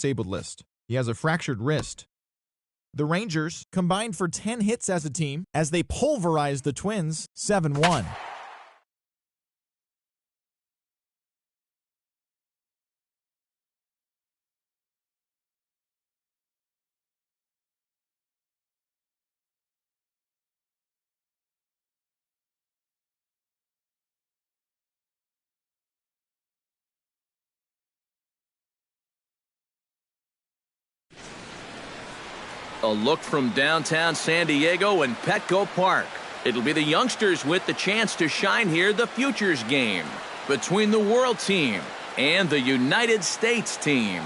disabled list. He has a fractured wrist. The Rangers combined for 10 hits as a team as they pulverized the Twins 7-1. A look from downtown San Diego and Petco Park. It'll be the youngsters with the chance to shine here, the futures game between the World Team and the United States team.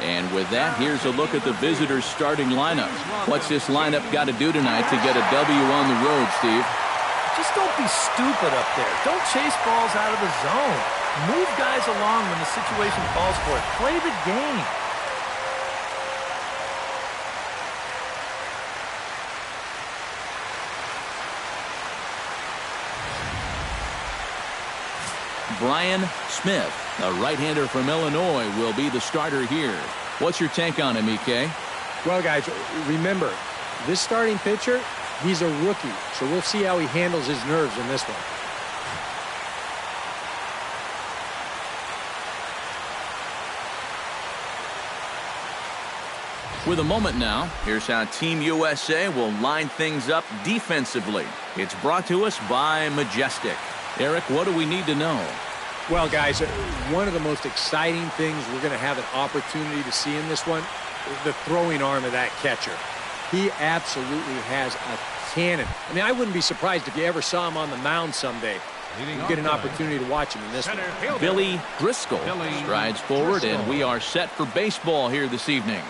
And with that, here's a look at the visitors' starting lineup. What's this lineup got to do tonight to get a W on the road, Steve? Just don't be stupid up there. Don't chase balls out of the zone. Move guys along when the situation calls for it. Play the game. Brian Smith, a right-hander from Illinois, will be the starter here. What's your take on him, EK? Well, guys, remember, this starting pitcher, he's a rookie, so we'll see how he handles his nerves in this one. With a moment now, here's how Team USA will line things up defensively. It's brought to us by Majestic. Eric, what do we need to know? Well, guys, one of the most exciting things we're going to have an opportunity to see in this one is the throwing arm of that catcher. He absolutely has a cannon. I mean, I wouldn't be surprised if you ever saw him on the mound someday. You get an opportunity to watch him in this one. Billy Driscoll strides forward, and we are set for baseball here this evening.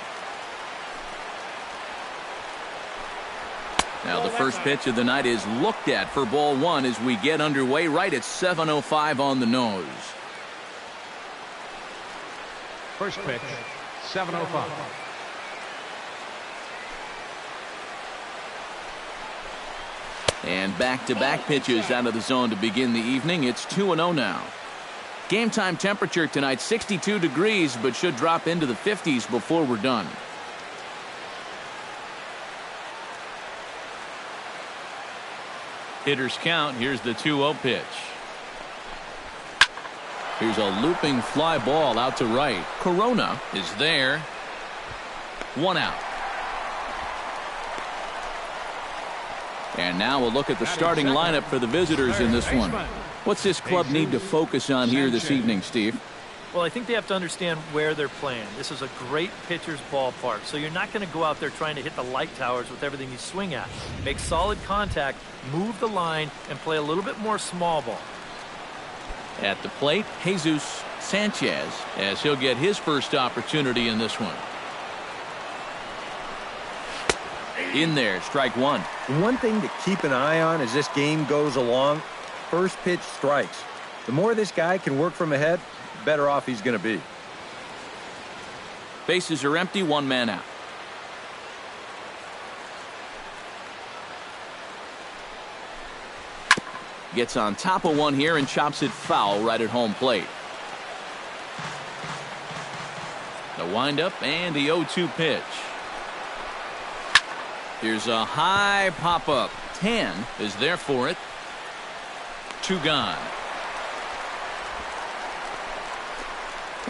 Now the first pitch of the night is looked at for ball one as we get underway right at 7:05 on the nose. First pitch, 7:05. And back-to-back pitches out of the zone to begin the evening. It's 2-0 now. Game time temperature tonight 62 degrees, but should drop into the 50s before we're done. Hitters count. Here's the 2-0 pitch. Here's a looping fly ball out to right. Corona is there. One out. And now we'll look at the starting lineup for the visitors in this one. What's this club need to focus on here this evening, Steve? Well, I think they have to understand where they're playing. This is a great pitcher's ballpark, so you're not going to go out there trying to hit the light towers with everything you swing at. Make solid contact, move the line, and play a little bit more small ball. At the plate, Jesus Sanchez, as he'll get his first opportunity in this one. In there, strike one. One thing to keep an eye on as this game goes along, first pitch strikes. The more this guy can work from ahead, the better off he's going to be. Bases are empty, one man out. Gets on top of one here and chops it foul right at home plate. The windup and the 0-2 pitch. Here's a high pop-up. 10 is there for it. 2 gone.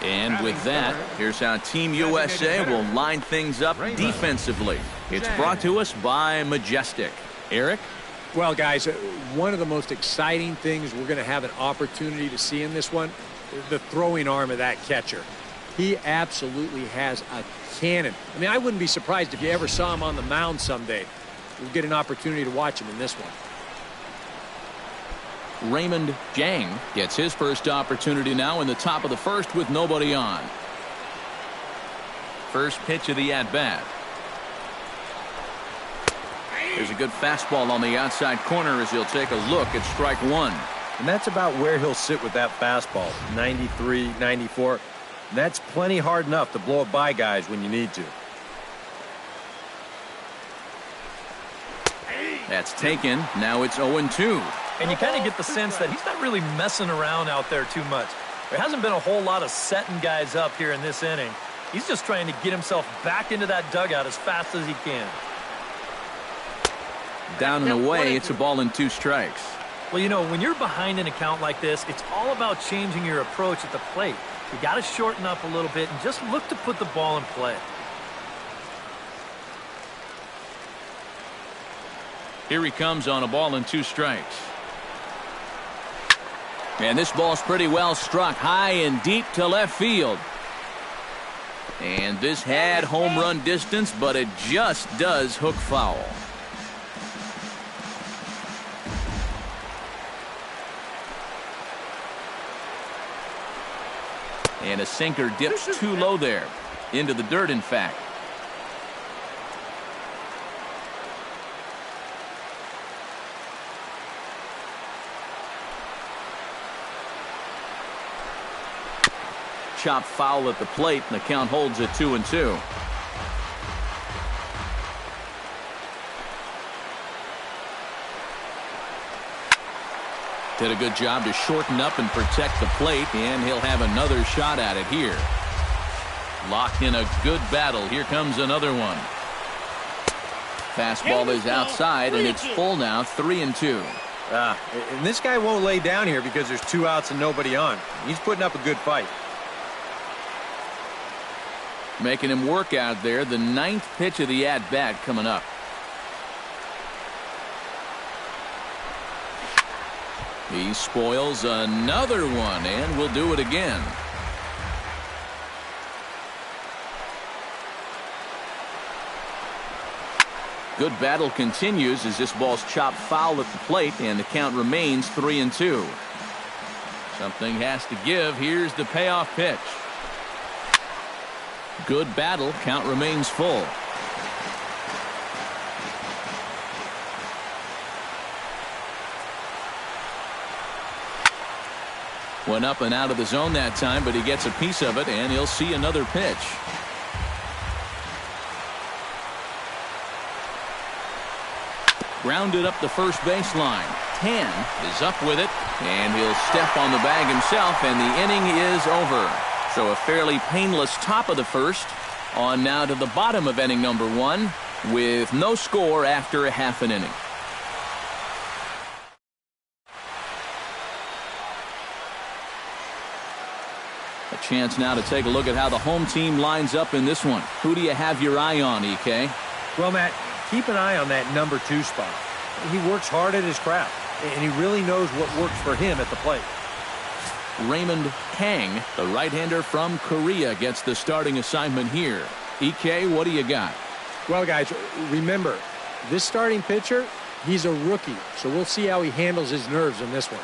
And with that, here's how Team USA will line things up defensively. It's brought to us by Majestic. Eric? Well, guys, one of the most exciting things we're going to have an opportunity to see in this one is the throwing arm of that catcher. He absolutely has a cannon. I mean, I wouldn't be surprised if you ever saw him on the mound someday. We'll get an opportunity to watch him in this one. Raymond Jang gets his first opportunity now in the top of the first with nobody on. First pitch of the at-bat. There's a good fastball on the outside corner as he'll take a look at strike one. And that's about where he'll sit with that fastball, 93, 94. And that's plenty hard enough to blow it by guys when you need to. That's taken. Now it's 0-2. And you kind of get the sense that he's not really messing around out there too much. There hasn't been a whole lot of setting guys up here in this inning. He's just trying to get himself back into that dugout as fast as he can. Down and away, it's a ball and 2 strikes. Well, you know, when you're behind an account like this, it's all about changing your approach at the plate. You got to shorten up a little bit and just look to put the ball in play. Here he comes on a ball and 2 strikes. And this ball's pretty well struck high and deep to left field. And this had home run distance, but it just does hook foul. And a sinker dips too low there. Into the dirt, in fact. Chop foul at the plate, and the count holds at 2-2. Did a good job to shorten up and protect the plate, and he'll have another shot at it here. Locked in a good battle. Here comes another one. Fastball is outside, and it's full now, 3-2. And this guy won't lay down here because there's 2 outs and nobody on. He's putting up a good fight. Making him work out there. The 9th pitch of the at-bat coming up. He spoils another one, and will do it again. Good battle continues as this ball's chopped foul at the plate, and the count remains 3-2. Something has to give. Here's the payoff pitch. Good battle. Count remains full. Went up and out of the zone that time, but he gets a piece of it, and he'll see another pitch. Grounded up the first baseline. 10 is up with it, and he'll step on the bag himself, and the inning is over. So a fairly painless top of the first. On now to the bottom of inning number 1 with no score after a half an inning. A chance now to take a look at how the home team lines up in this one. Who do you have your eye on, EK? Well, Matt, keep an eye on that number 2 spot. He works hard at his craft, and he really knows what works for him at the plate. Raymond Jang, the right-hander from Korea, gets the starting assignment here. EK, what do you got? Well, guys, remember, this starting pitcher, he's a rookie, so we'll see how he handles his nerves in this one.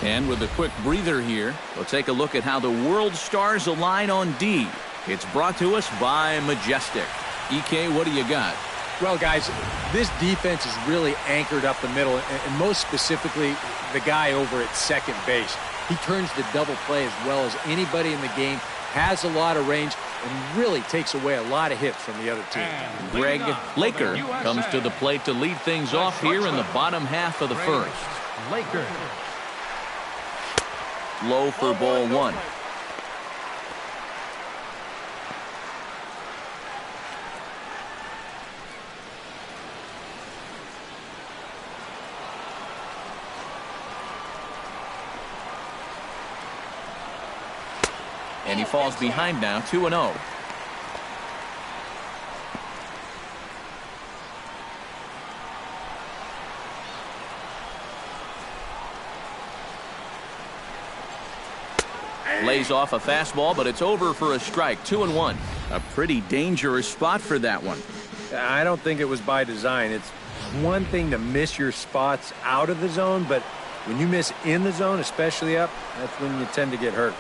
And with a quick breather here, we'll take a look at how the world stars align on D. It's brought to us by Majestic. EK, what do you got? Well, guys, this defense is really anchored up the middle, and most specifically, the guy over at second base. He turns the double play as well as anybody in the game, has a lot of range, and really takes away a lot of hits from the other team. Greg Laker comes to the plate to lead things off here in the bottom half of the first. Laker. Low for ball 1. And he falls behind now, 2-0. Lays off a fastball, but it's over for a strike. 2-1. A pretty dangerous spot for that one. I don't think it was by design. It's one thing to miss your spots out of the zone, but when you miss in the zone, especially up, that's when you tend to get hurt.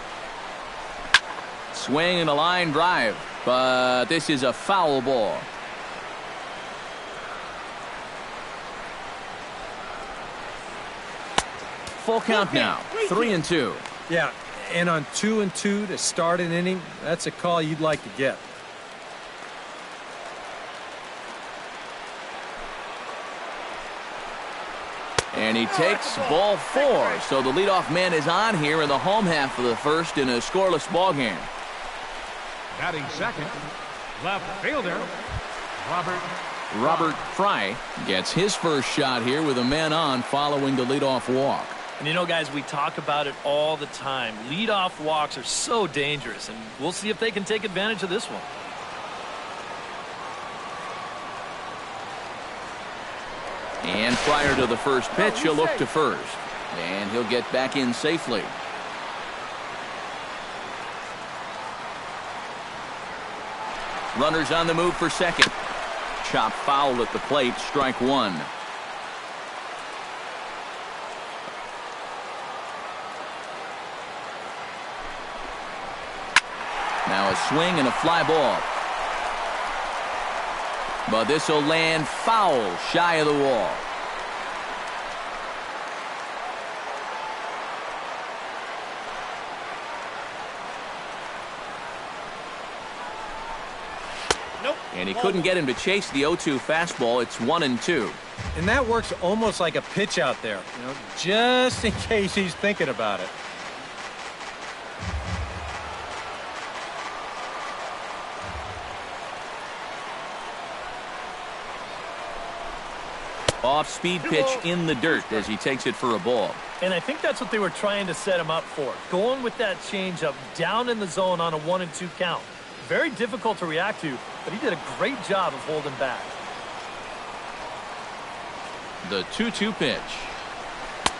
Swing and a line drive, but this is a foul ball. Full count now, 3-2. Yeah, And on 2-2 to start an inning, that's a call you'd like to get. And he takes ball 4. So the leadoff man is on here in the home half of the first in a scoreless ball game. Batting second, left fielder, Robert Fry gets his first shot here with a man on following the leadoff walk. And you know, guys, we talk about it all the time. Leadoff walks are so dangerous, and we'll see if they can take advantage of this one. And prior to the first pitch, he'll look to first. And he'll get back in safely. Runners on the move for second. Chop foul at the plate, strike 1. Now a swing and a fly ball. But this will land foul shy of the wall. And he couldn't get him to chase the 0-2 fastball. It's 1-2. And that works almost like a pitch out there, just in case he's thinking about it. Off-speed pitch in the dirt as he takes it for a ball. And I think that's what they were trying to set him up for. Going with that changeup down in the zone on a 1-2 count. Very difficult to react to, but he did a great job of holding back. The 2-2 pitch.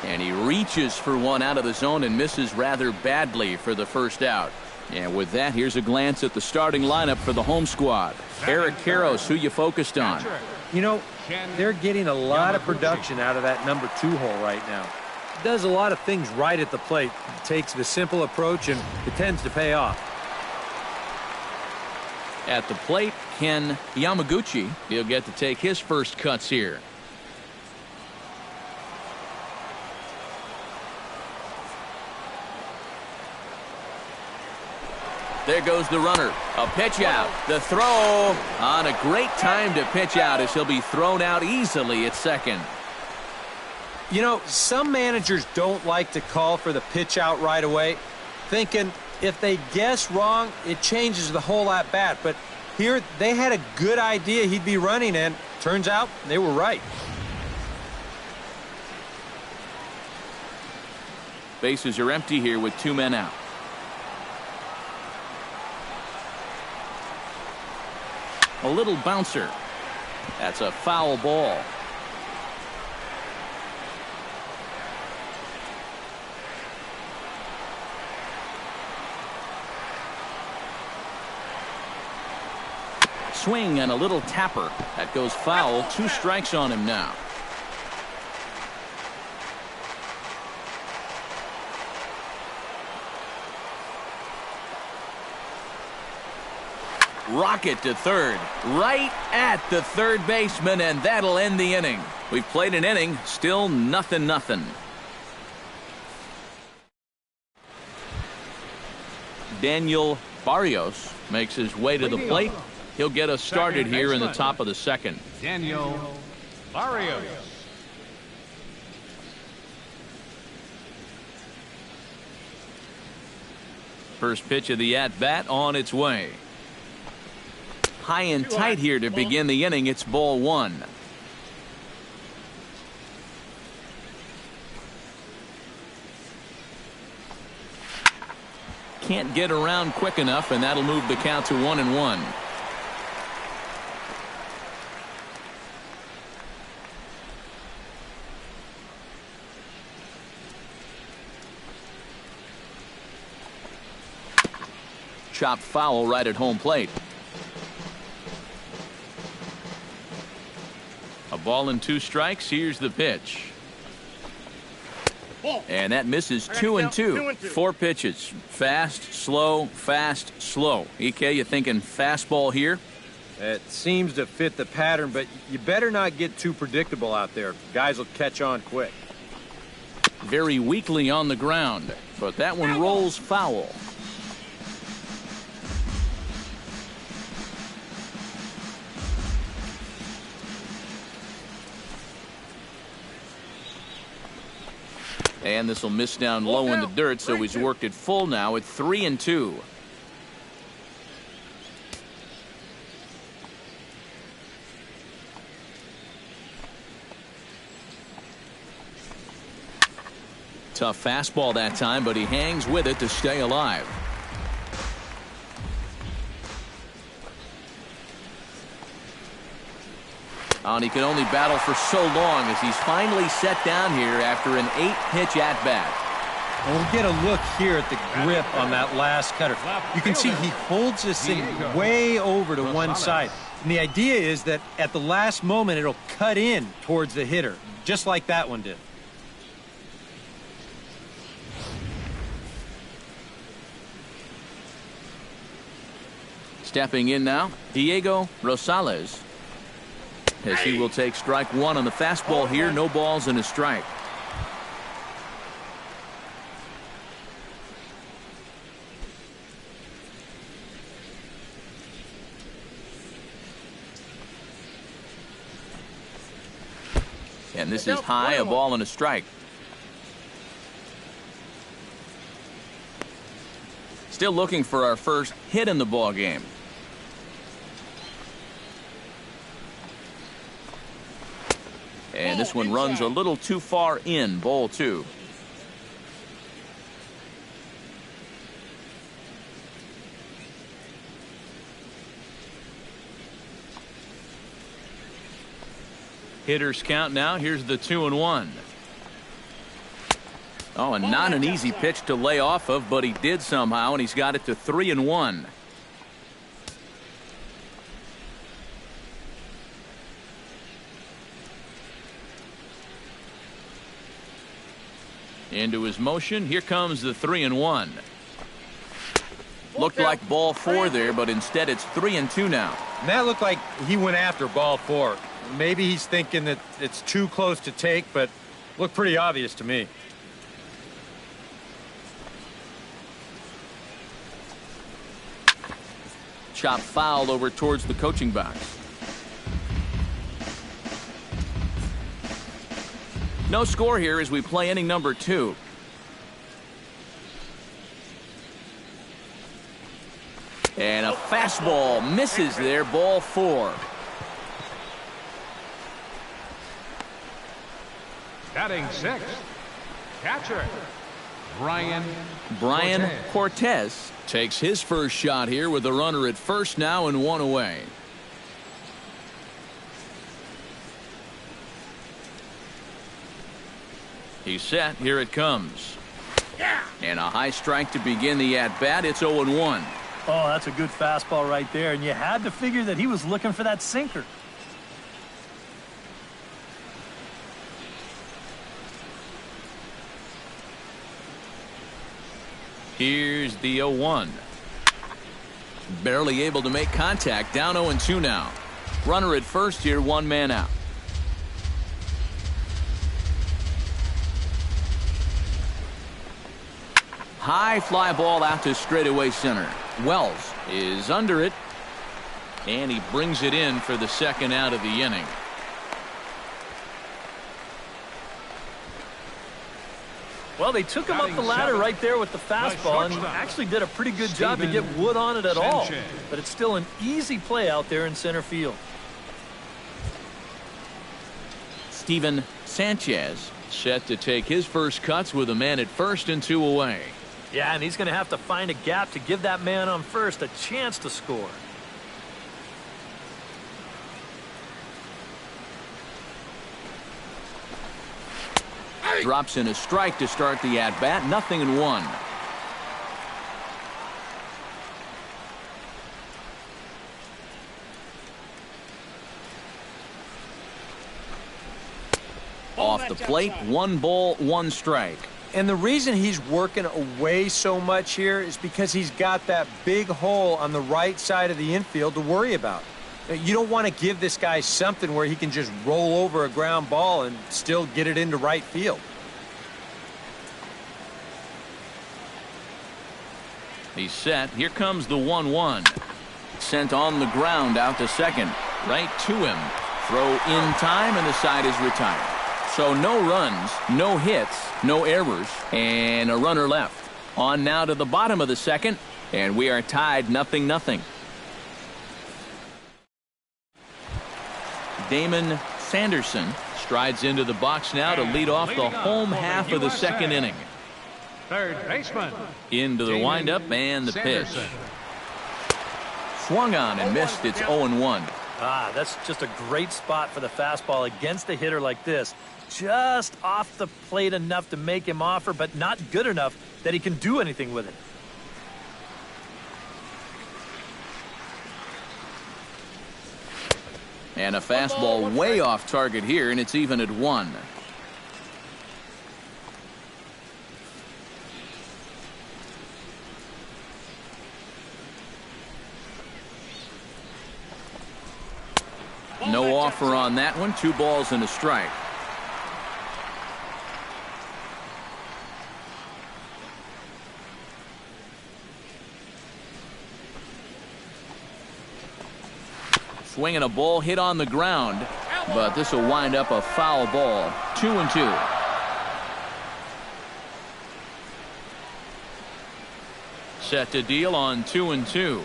And he reaches for one out of the zone and misses rather badly for the first out. And with that, here's a glance at the starting lineup for the home squad. Eric Karros, who you focused on. They're getting a lot of production out of that number 2 hole right now. Does a lot of things right at the plate. Takes the simple approach, and it tends to pay off. At the plate, Ken Yamaguchi. He'll get to take his first cuts here. There goes the runner. A pitch out. The throw on a great time to pitch out as he'll be thrown out easily at second. Some managers don't like to call for the pitch out right away, thinking if they guess wrong, it changes the whole at bat. But here, they had a good idea he'd be running, and turns out they were right. Bases are empty here with 2 men out. A little bouncer. That's a foul ball. Swing and a little tapper. That goes foul. 2 strikes on him now. Rocket to third, right at the third baseman, and that'll end the inning. We've played an inning, still 0-0. Daniel Barrios makes his way to the plate. He'll get us started here in the top of the second. Daniel Barrios. First pitch of the at-bat on its way. High and tight here to begin the inning. It's ball 1. Can't get around quick enough, and that'll move the count to 1-1. Chopped foul right at home plate. A ball and 2 strikes. Here's the pitch. And that misses 2-2. 4 pitches. Fast, slow, fast, slow. EK, you thinking fastball here? It seems to fit the pattern, but you better not get too predictable out there. Guys will catch on quick. Very weakly on the ground. but that one rolls foul. And this will miss down low in the dirt, so he's worked it full now at 3-2. Tough fastball that time, but he hangs with it to stay alive. And he can only battle for so long as he's finally set down here after an 8-pitch at-bat. Well, we'll get a look here at the grip on that last cutter. You can see he holds this thing way over to one side. And the idea is that at the last moment, it'll cut in towards the hitter, just like that one did. Stepping in now, Diego Rosales, as he will take strike one on the fastball here. No balls and a strike. And this is high, a ball and a strike. Still looking for our first hit in the ball game. And this one runs a little too far in, ball two. Hitters count now. Here's the 2-1. Oh, and not an easy pitch to lay off of, but he did somehow, and he's got it to 3-1. Into his motion. Here comes the 3-1. Looked like ball four there, but instead it's 3-2 now. And that looked like he went after ball four. Maybe he's thinking that it's too close to take, but looked pretty obvious to me. Chop foul over towards the coaching box. No score here as we play inning number 2. And a fastball misses there, ball 4. Batting sixth, catcher, Brian Cortez takes his first shot here with a runner at first now and one away. He's set. Here it comes. And a high strike to begin the at-bat. It's 0-1. Oh, that's a good fastball right there, and you had to figure that he was looking for that sinker. Here's the 0-1. Barely able to make contact. Down 0-2 now. Runner at first here, one man out. High fly ball out to straightaway center. Wells is under it, and he brings it in for the second out of the inning. Well, they took him up the ladder right there with the fastball, and he actually did a pretty good job to get wood on it at all. But it's still an easy play out there in center field. Steven Sanchez set to take his first cuts with a man at first and 2 away. Yeah, and he's going to have to find a gap to give that man on first a chance to score. Drops in a strike to start the at-bat. 0-1. Off the plate, 1 ball, 1 strike. And the reason he's working away so much here is because he's got that big hole on the right side of the infield to worry about. You don't want to give this guy something where he can just roll over a ground ball and still get it into right field. He's set. Here comes the 1-1. Sent on the ground out to second. Right to him. Throw in time, and the side is retired. So no runs, no hits, no errors, and a runner left. On now to the bottom of the second, and we are tied 0-0. Damon Sanderson strides into the box now to lead off the home half of the second inning. Third baseman. Into the windup and the pitch. Swung on and missed. It's 0-1. That's just a great spot for the fastball against a hitter like this. Just off the plate enough to make him offer, but not good enough that he can do anything with it. And a fastball way off target here, and it's even at 1. No offer on that one. 2 balls and a strike. Swinging a ball hit on the ground, but this will wind up a foul ball. 2-2. Set to deal on 2-2.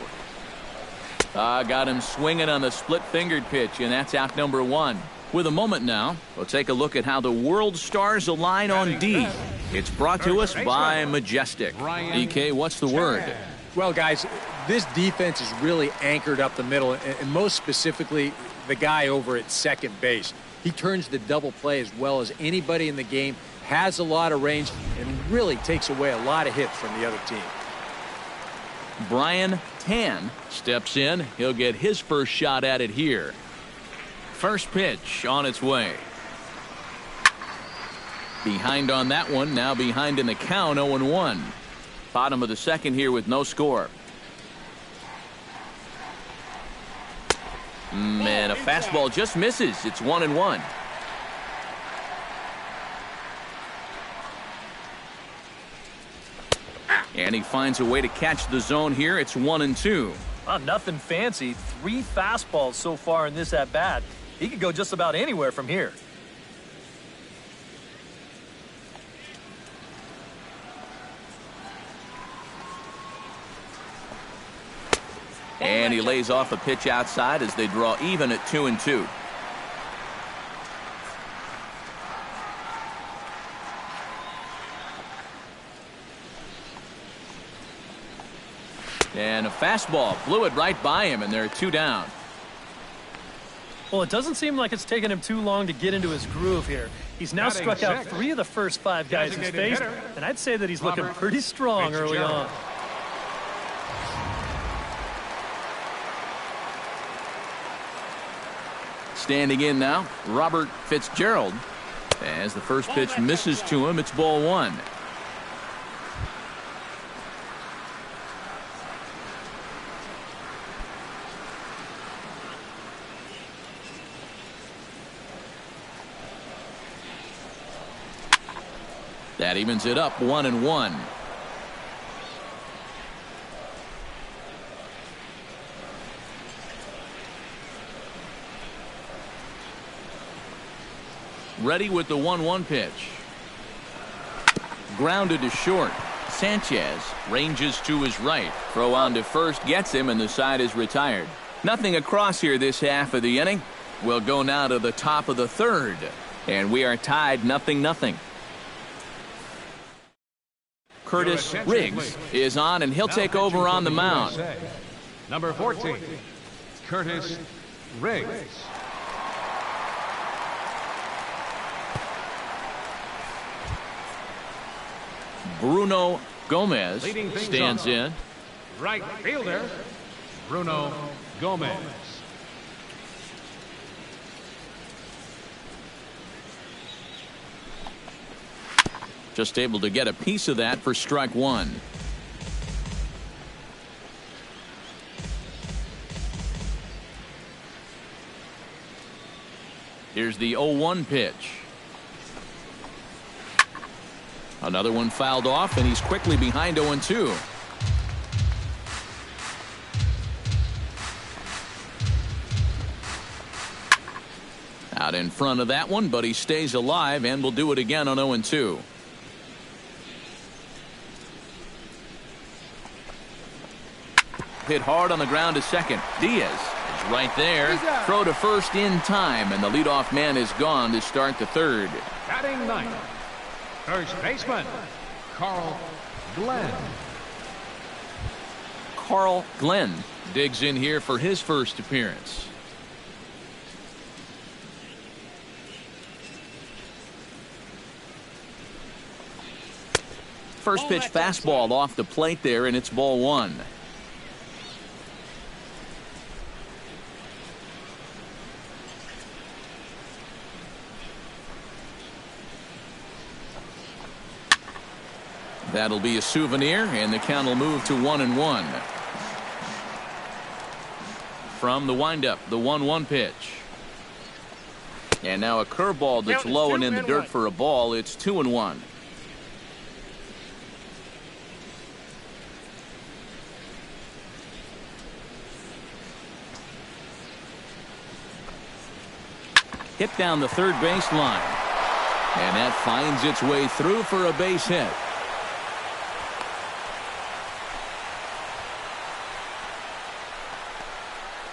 Got him swinging on the split-fingered pitch, and that's out number 1. With a moment now, we'll take a look at how the world stars align on D. It's brought to us by Majestic. EK, what's the word? Well, guys, this defense is really anchored up the middle, and most specifically, the guy over at second base. He turns the double play as well as anybody in the game, has a lot of range, and really takes away a lot of hits from the other team. Brian Tan steps in. He'll get his first shot at it here. First pitch on its way. Behind on that one. Now behind in the count. 0-1. Bottom of the second here with no score. And a fastball just misses. It's 1-1. And he finds a way to catch the zone here. It's 1-2. Nothing fancy. 3 fastballs so far in this at-bat. He could go just about anywhere from here. And he lays off a pitch outside as they draw even at 2-2. And a fastball blew it right by him, and there are 2 down. Well, it doesn't seem like it's taken him too long to get into his groove here. He's now struck out 3 of the first 5 guys he's faced, and I'd say that he's looking pretty strong early on. Standing in now, Robert Fitzgerald. As the first pitch misses to him, it's ball 1. That evens it up 1-1. Ready with the 1-1 pitch. Grounded to short. Sanchez ranges to his right. Throw on to first gets him, and the side is retired. Nothing across here this half of the inning. We'll go now to the top of the third, and we are tied 0-0. Curtis Riggs is on, and he'll take over on the mound. Number 14, Curtis Riggs. Bruno Gomez stands in. Right fielder, Bruno Gomez. Just able to get a piece of that for strike 1. Here's the 0-1 pitch. Another one fouled off, and he's quickly behind 0-2. Out in front of that one, but he stays alive and will do it again on 0-2. Hit hard on the ground to second. Diaz is right there. Throw to first in time, and the leadoff man is gone to start the third. Batting ninth, first baseman, Carl Glenn. Carl Glenn digs in here for his first appearance. First pitch fastball off the plate there, and it's ball one. That'll be a souvenir, and the count will move to 1-1. From the windup, the 1-1 pitch. And now a curveball that's low and in the dirt for a ball. It's 2-1. Hit down the third base line. And that finds its way through for a base hit.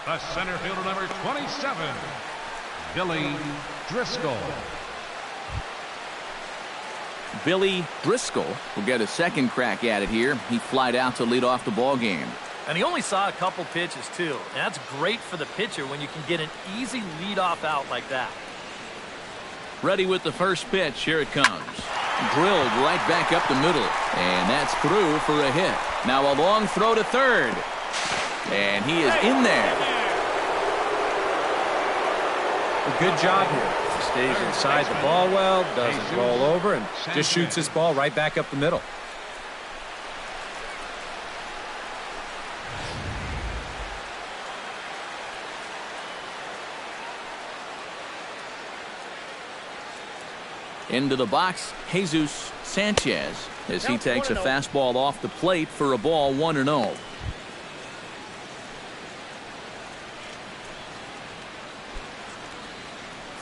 The center fielder, number 27, Billy Driscoll. Billy Driscoll will get a second crack at it here. He flied out to lead off the ball game. And he only saw a couple pitches, too. And that's great for the pitcher when you can get an easy leadoff out like that. Ready with the first pitch. Here it comes. Drilled right back up the middle. And that's through for a hit. Now a long throw to third. And he is in there. Good job here. He stays inside the ball well, doesn't roll over, and just shoots this ball right back up the middle. Into the box, Jesus Sanchez, as he takes a fastball off the plate for a ball, 1-0.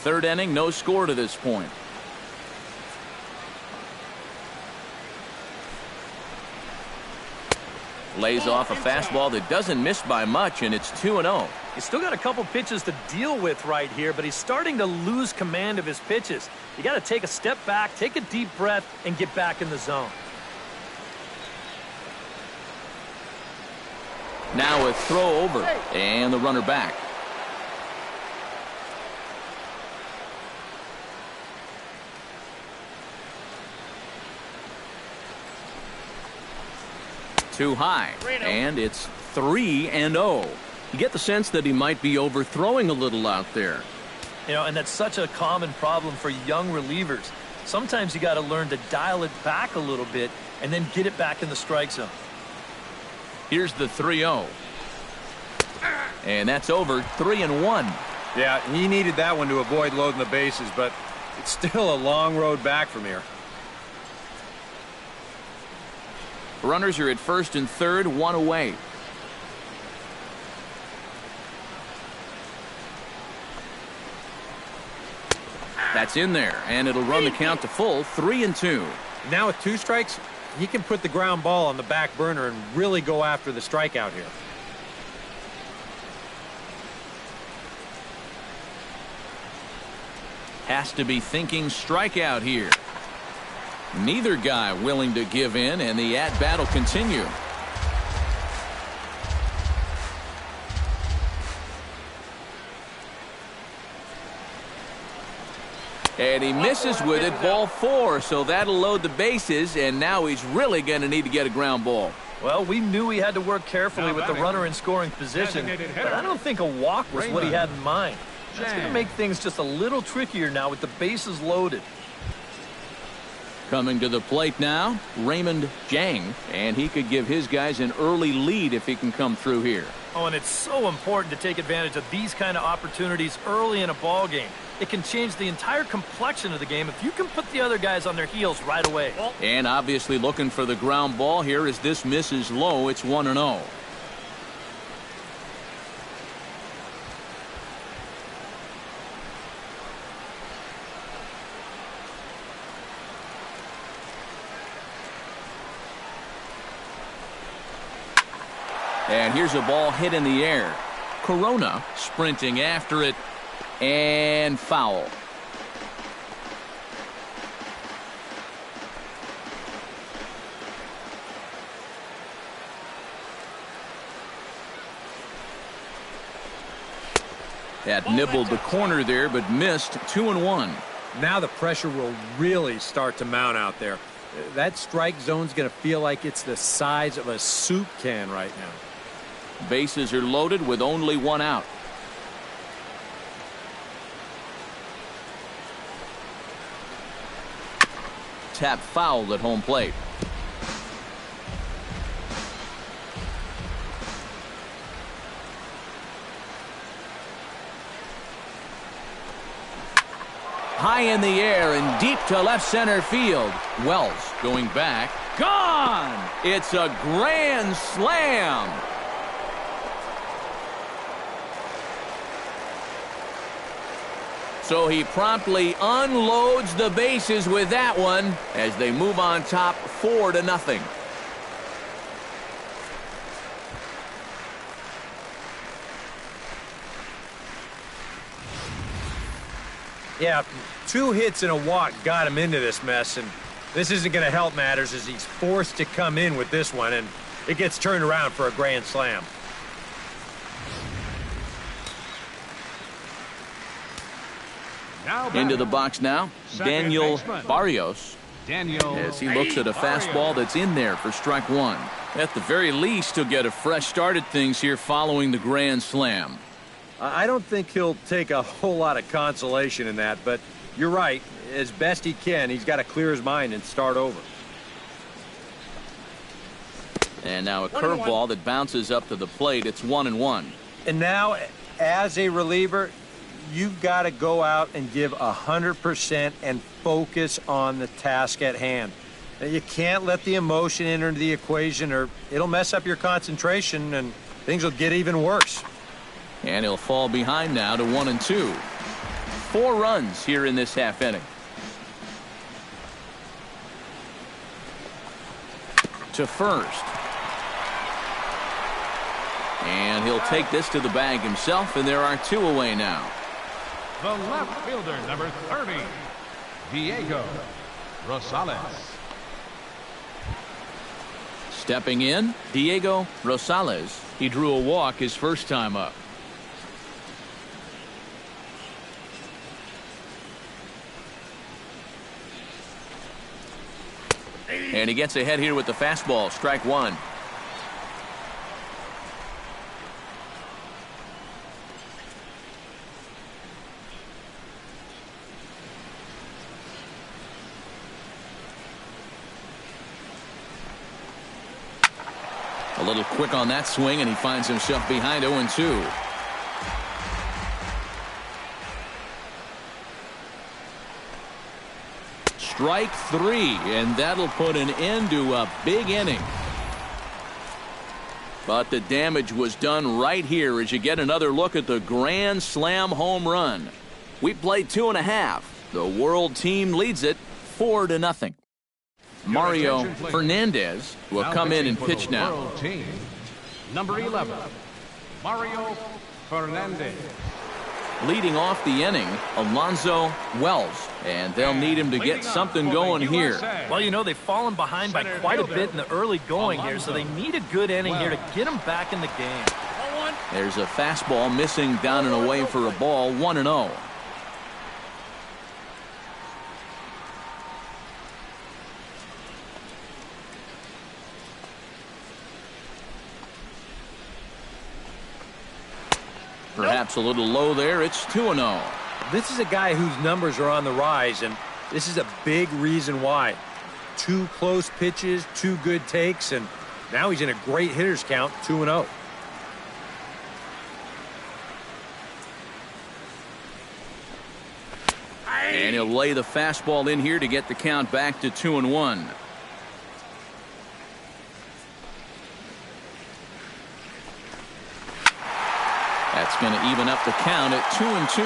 Third inning, no score to this point. Lays off a fastball that doesn't miss by much, and it's 2-0. He's still got a couple pitches to deal with right here, but he's starting to lose command of his pitches. You got to take a step back, take a deep breath, and get back in the zone. Now a throw over, and the runner back. Too high, and it's 3-0. You get the sense that he might be overthrowing a little out there. You know, and that's such a common problem for young relievers. Sometimes you got to learn to dial it back a little bit and then get it back in the strike zone. Here's the 3-0. And that's over. 3-1. Yeah, he needed that one to avoid loading the bases, but it's still a long road back from here. Runners are at first and third, one away. That's in there, and it'll run the count to full, 3-2. Now with 2 strikes, he can put the ground ball on the back burner and really go after the strikeout here. Has to be thinking strikeout here. Neither guy willing to give in, and the at-bat will continue. And he misses with it, ball 4, so that'll load the bases, and now he's really going to need to get a ground ball. Well, we knew he had to work carefully with the runner in scoring position, but I don't think a walk was what he had in mind. That's going to make things just a little trickier now with the bases loaded. Coming to the plate now, Raymond Jang, and he could give his guys an early lead if he can come through here. Oh, and it's so important to take advantage of these kind of opportunities early in a ball game. It can change the entire complexion of the game if you can put the other guys on their heels right away. And obviously looking for the ground ball here as this misses low. It's 1-0. And here's a ball hit in the air. Corona sprinting after it, and foul. That nibbled the corner there, but missed. 2-1. Now the pressure will really start to mount out there. That strike zone's going to feel like it's the size of a soup can right now. Bases are loaded with only one out. Tap foul at home plate. High in the air and deep to left center field. Wells going back. Gone! It's a grand slam. So he promptly unloads the bases with that one as they move on top 4-0. Yeah, 2 hits and a walk got him into this mess, and this isn't going to help matters as he's forced to come in with this one, and it gets turned around for a grand slam. Now Into the box now, Daniel Barrios. As he looks at a fastball that's in there for strike one. At the very least, he'll get a fresh start at things here following the grand slam. I don't think he'll take a whole lot of consolation in that, but you're right. As best he can, he's got to clear his mind and start over. And now a curveball that bounces up to the plate. It's 1-1. And now, as a reliever, you've got to go out and give 100% and focus on the task at hand. You can't let the emotion enter into the equation or it'll mess up your concentration and things will get even worse. And he'll fall behind now to 1-2. 4 runs here in this half inning. To first. And he'll take this to the bag himself, and there are 2 away now. the left fielder, number 30, Diego Rosales. Stepping in, Diego Rosales. He drew a walk his first time up. And he gets ahead here with the fastball. Strike one. A little quick on that swing, and he finds himself behind 0-2. Strike three, and that'll put an end to a big inning. But the damage was done right here as you get another look at the grand slam home run. We played 2.5. The world team leads it 4-0. Mario Fernandez will come in and pitch now. Team. Number 11, Mario Fernandez. Leading off the inning, Alonso Wells, and they'll need him to get something going here. Well, you know, they've fallen behind by quite a bit in the early going here, so they need a good inning here to get them back in the game. There's a fastball missing down and away for a ball, 1-0. Perhaps a little low there. It's 2-0. This is a guy whose numbers are on the rise, and this is a big reason why. 2 close pitches, 2 good takes, and now he's in a great hitter's count, 2-0. And he'll lay the fastball in here to get the count back to 2-1. That's going to even up the count at 2-2.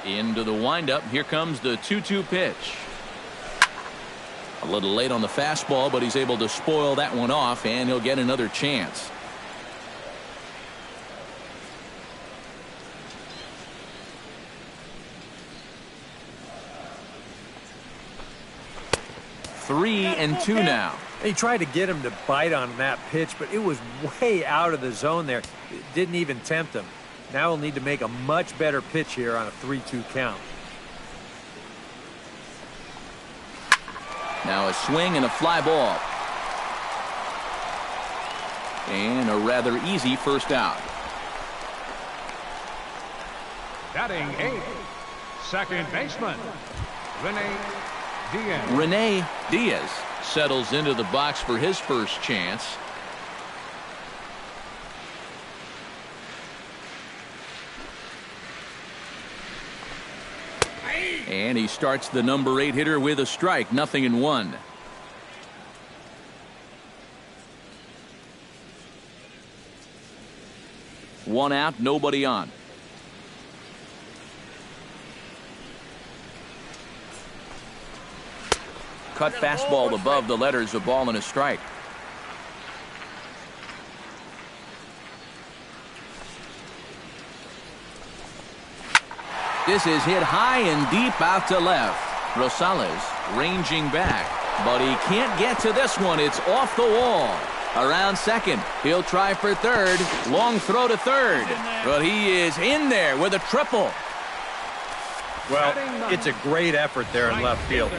Into the windup. Here comes the 2-2 pitch. A little late on the fastball, but he's able to spoil that one off, and he'll get another chance. Three and two now. He tried to get him to bite on that pitch, but it was way out of the zone there. It didn't even tempt him. Now he'll need to make a much better pitch here on a 3-2 count. Now a swing and a fly ball. And a rather easy first out. Batting 8th, second baseman, Rene Diaz settles into the box for his first chance. And he starts the number 8 hitter with a strike, 0-1. One out, nobody on. Cut fastball above the letters, a ball and a strike. This is hit high and deep out to left. Rosales ranging back, but he can't get to this one. It's off the wall. Around second. He'll try for third. Long throw to third. But he is in there with a triple. Well, it's a great effort there in left field.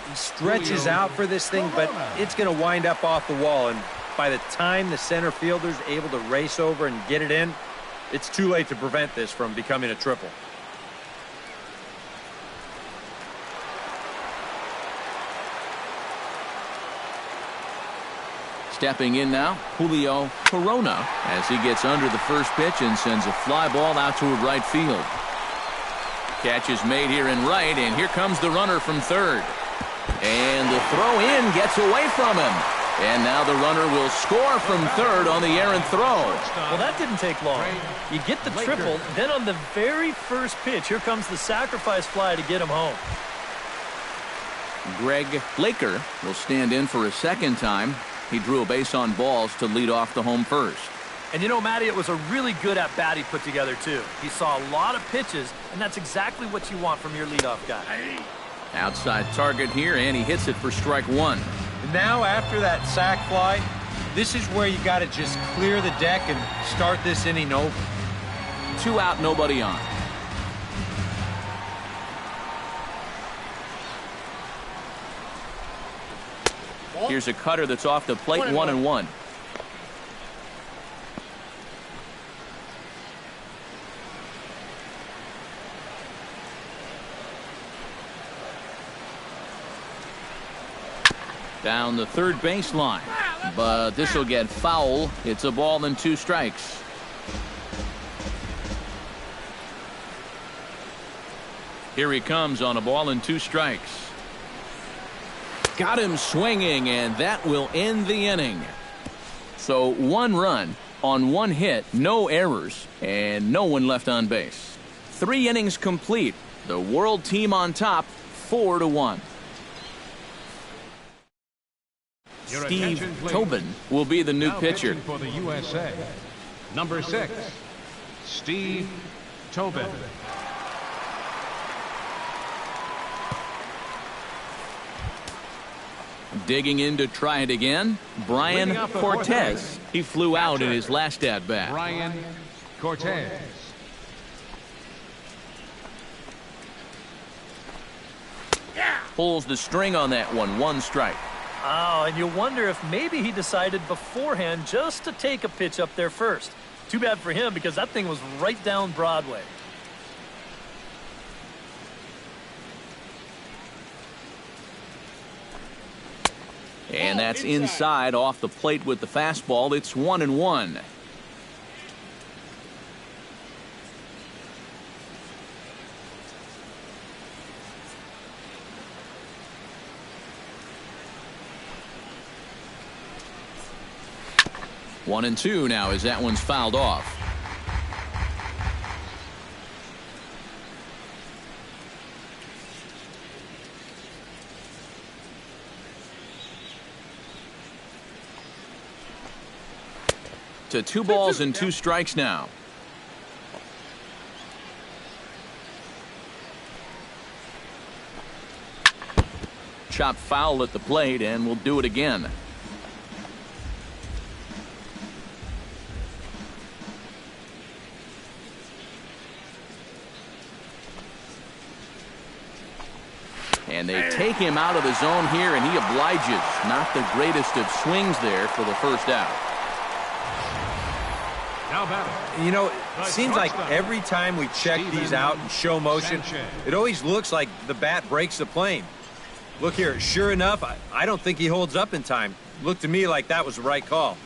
He stretches out for this thing, but it's going to wind up off the wall. And by the time the center fielder's able to race over and get it in, it's too late to prevent this from becoming a triple. Stepping in now, Julio Corona, as he gets under the first pitch and sends a fly ball out toward right field. Catch is made here in right, and here comes the runner from third. And the throw in gets away from him. And now the runner will score from third on the errant throw. Well, that didn't take long. You get the triple, then on the very first pitch, here comes the sacrifice fly to get him home. Greg Laker will stand in for a second time. He drew a base on balls to lead off the home first. And you know, Matty, it was a really good at-bat he put together, too. He saw a lot of pitches, and that's exactly what you want from your leadoff guy. Outside target here, and he hits it for strike one. And now, after that sac fly, this is where you got to just clear the deck and start this inning over. 2 out, nobody on. Here's a cutter that's off the plate, 1-1. Down the third baseline, but this will get foul. It's a ball and 2 strikes. Here he comes on a ball and 2 strikes. Got him swinging, and that will end the inning. So 1 run on 1 hit, no errors, and no one left on base. 3 innings complete. The world team on top, 4-1. Steve Tobin will be the new pitcher. For the USA, number 6, Steve Tobin. Digging in to try it again, Brian Cortez. He flew out in his last at-bat. Brian Cortez. Pulls the string on that one, 1 strike. Oh, and you wonder if maybe he decided beforehand just to take a pitch up there first. Too bad for him, because that thing was right down Broadway. And that's inside off the plate with the fastball. It's 1-1. One and 2 now as that one's fouled off. To 2 balls and 2 strikes now. Chopped foul at the plate, and we'll do it again. And they take him out of the zone here, and he obliges. Not the greatest of swings there for the first out. Now batting. You know, it seems like every time we check these out and show motion, it always looks like the bat breaks the plane. Look here, sure enough, I don't think he holds up in time. Looked to me like that was the right call.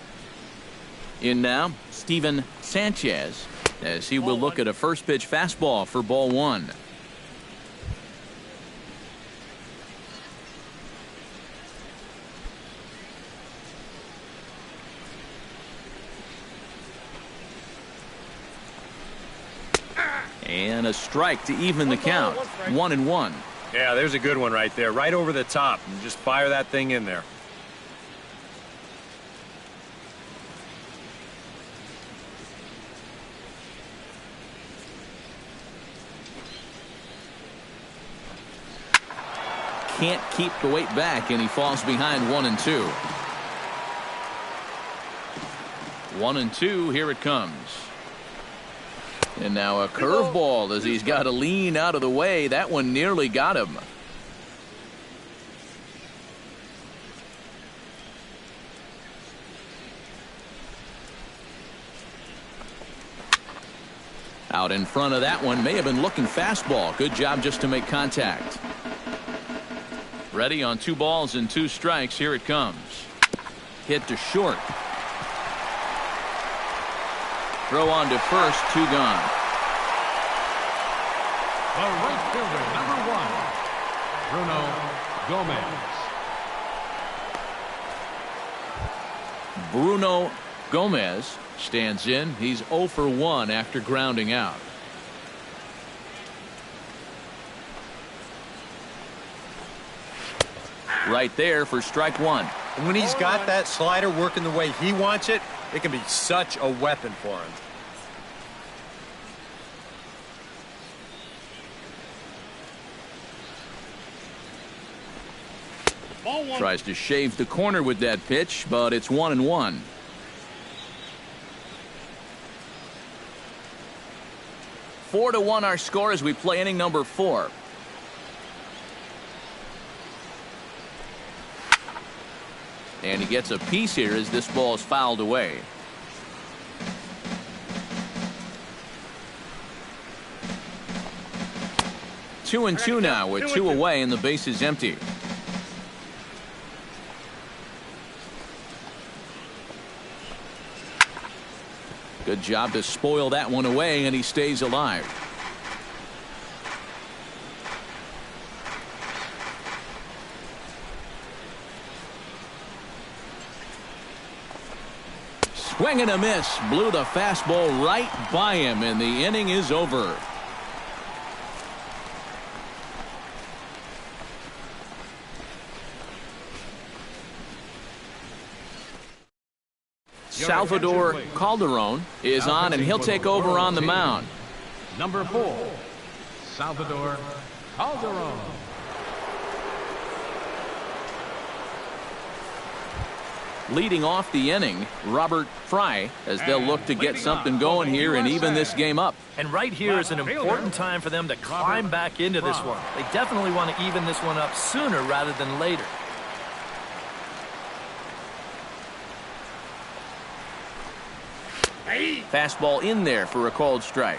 In now, Steven Sanchez, as he will look at a first pitch fastball for ball 1. And a strike to even the count. 1-1. Yeah, there's a good one right there, right over the top. And just fire that thing in there. Can't keep the weight back, and he falls behind 1-2. 1-2, here it comes. And now a curveball as he's got to lean out of the way. That one nearly got him. Out in front of that one, may have been looking fastball. Good job just to make contact. Ready on 2 balls and 2 strikes. Here it comes. Hit to short. Throw on to first, 2 gone. The right fielder, number 1, Bruno Gomez. Bruno Gomez stands in. He's 0 for 1 after grounding out. Right there for strike 1. And when he's got that slider working the way he wants it, it can be such a weapon for him. Tries to shave the corner with that pitch, but it's 1-1. Four to 1 our score as we play inning number 4. And he gets a piece here as this ball is fouled away. Two and two now with 2 away and the base is empty. Good job to spoil that one away, and he stays alive. Swing and a miss. Blew the fastball right by him, and the inning is over. Salvador Calderon is on, and he'll take over on the mound. Number 4, Salvador Calderon. Leading off the inning, Robert Fry, as they'll look to get something going here and even this game up. And right here is an important time for them to climb back into this one. They definitely want to even this one up sooner rather than later. Fastball in there for a called strike.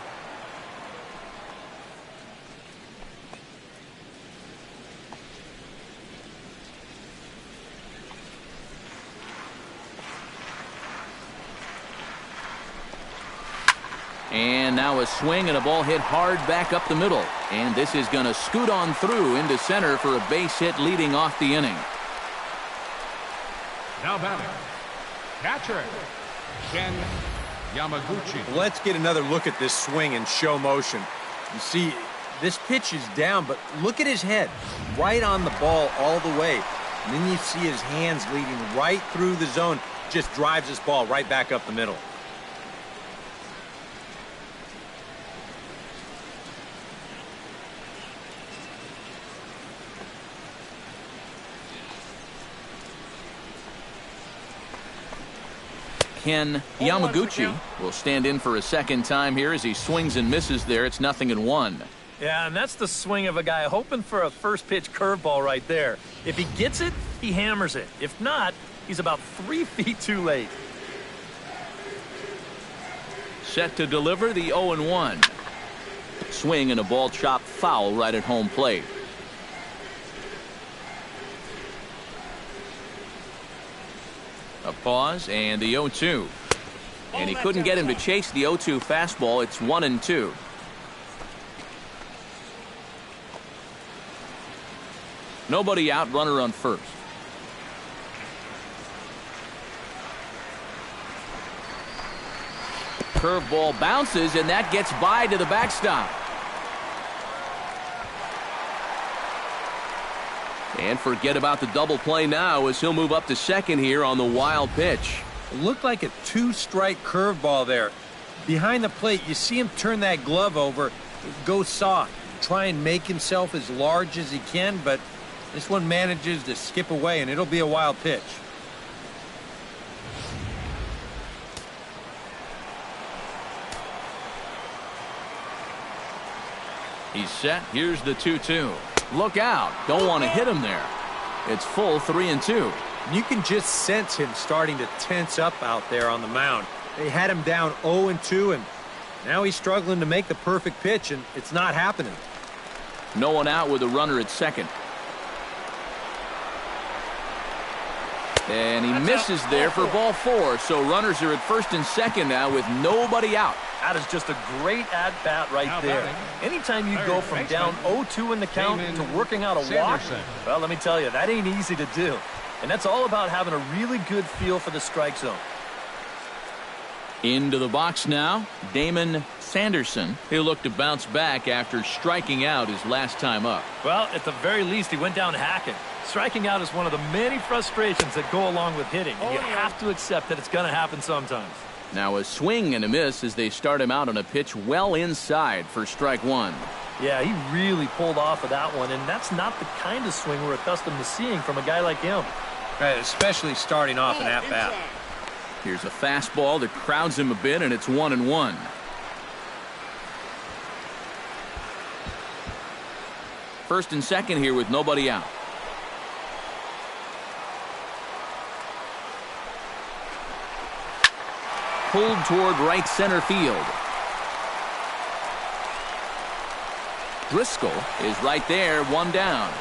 And now a swing and a ball hit hard back up the middle. And this is going to scoot on through into center for a base hit leading off the inning. Now batting, catcher, Ken Yamaguchi. Let's get another look at this swing in show motion. You see, this pitch is down, but look at his head. Right on the ball all the way. And then you see his hands leading right through the zone. Just drives this ball right back up the middle. Ken Yamaguchi will stand in for a second time here as he swings and misses there. It's 0-1. Yeah, and that's the swing of a guy hoping for a first pitch curveball right there. If he gets it, he hammers it. If not, he's about 3 feet too late. Set to deliver the 0-1. Swing and a ball chopped foul right at home plate. A pause and the 0-2. And he couldn't get him to chase the 0-2 fastball. It's 1-2. Nobody out, runner on first. Curveball bounces, and that gets by to the backstop. And forget about the double play now as he'll move up to second here on the wild pitch. It looked like a 2-strike curveball there. Behind the plate, you see him turn that glove over, go soft, try and make himself as large as he can, but this one manages to skip away, and it'll be a wild pitch. He's set. Here's the 2-2. Look out. Don't want to hit him there. It's full 3-2. You can just sense him starting to tense up out there on the mound. They had him down 0-2, and now he's struggling to make the perfect pitch, and it's not happening. No one out with a runner at second. And he misses there for ball 4. So runners are at first and second now with nobody out. That is just a great at-bat right there. Anytime you go from down 0-2 in the count to working out a walk, well, let me tell you, that ain't easy to do. And that's all about having a really good feel for the strike zone. Into the box now, Damon Sanderson. He'll look to bounce back after striking out his last time up. Well, at the very least, he went down hacking. Striking out is one of the many frustrations that go along with hitting. You have to accept that it's going to happen sometimes. Now a swing and a miss as they start him out on a pitch well inside for strike 1. Yeah, he really pulled off of that one, and that's not the kind of swing we're accustomed to seeing from a guy like him. Right, especially starting off an at-bat. Here's a fastball that crowds him a bit, and it's 1-1. First and second here with nobody out. Pulled toward right center field. Driscoll is right there, one down.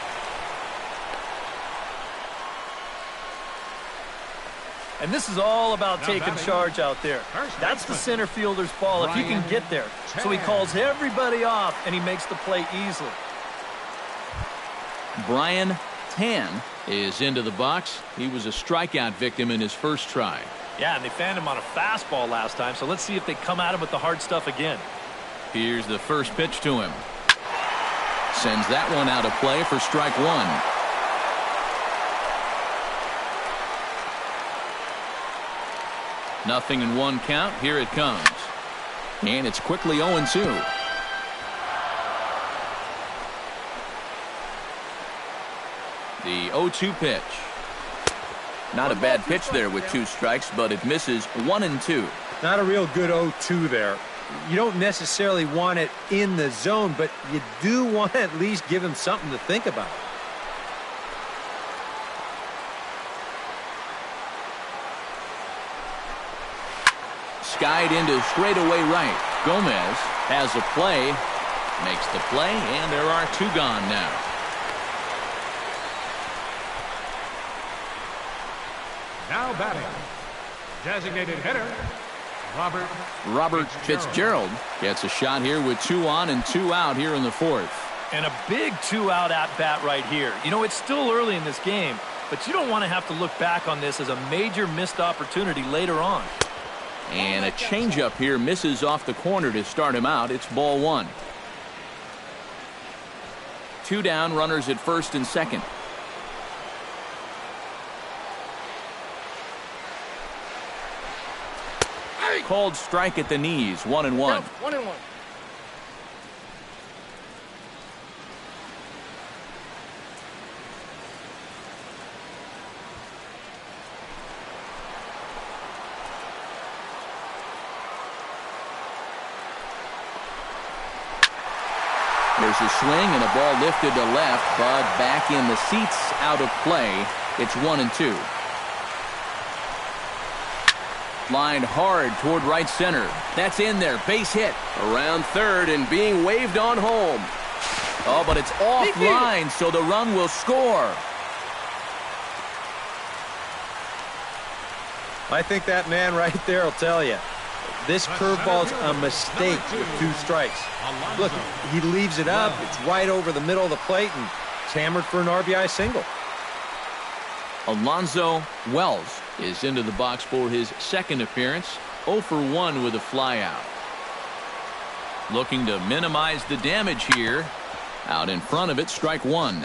And this is all about taking charge out there. That's the center fielder's ball if he can get there. So he calls everybody off, and he makes the play easily. Brian Tan is into the box. He was a strikeout victim in his first try. Yeah, and they fanned him on a fastball last time, so let's see if they come at him with the hard stuff again. Here's the first pitch to him. Sends that one out of play for strike 1. Nothing in one count. Here it comes. And it's quickly 0-2. The 0-2 pitch. Not a bad pitch there with 2 strikes, but it misses 1-2. Not a real good 0-2 there. You don't necessarily want it in the zone, but you do want to at least give him something to think about. Skied into straightaway right. Gomez has a play, makes the play, and there are 2 gone now. Now batting, designated hitter, Robert Fitzgerald gets a shot here with 2 on and 2 out here in the 4th. And a big 2-out at-bat right here. You know, it's still early in this game, but you don't want to have to look back on this as a major missed opportunity later on. And a changeup here misses off the corner to start him out. It's ball 1. 2 down, runners at first and second. Called strike at the knees, 1-1. 1-1. There's a swing and a ball lifted to left, but back in the seats, out of play. It's 1-2. Lined hard toward right center. That's in there. Base hit. Around third and being waved on home. Oh, but it's offline, so the run will score. I think that man right there will tell you. This curveball's a mistake with 2 strikes. Look, he leaves it up. It's right over the middle of the plate, and it's hammered for an RBI single. Alonso Wells is into the box for his second appearance. 0 for 1 with a flyout. Looking to minimize the damage here. Out in front of it, strike 1.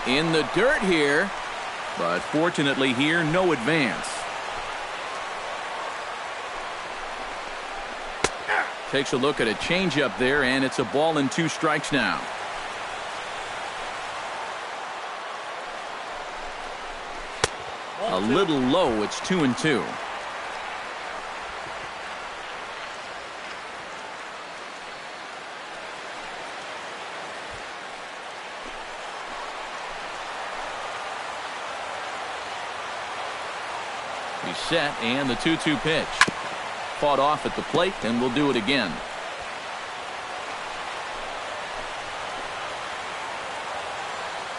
In the dirt here, but fortunately here, no advance. Takes a look at a changeup there, and it's a ball and 2 strikes now. A little low, it's 2-2. He's set, and the 2-2 pitch. Fought off at the plate, and we'll do it again.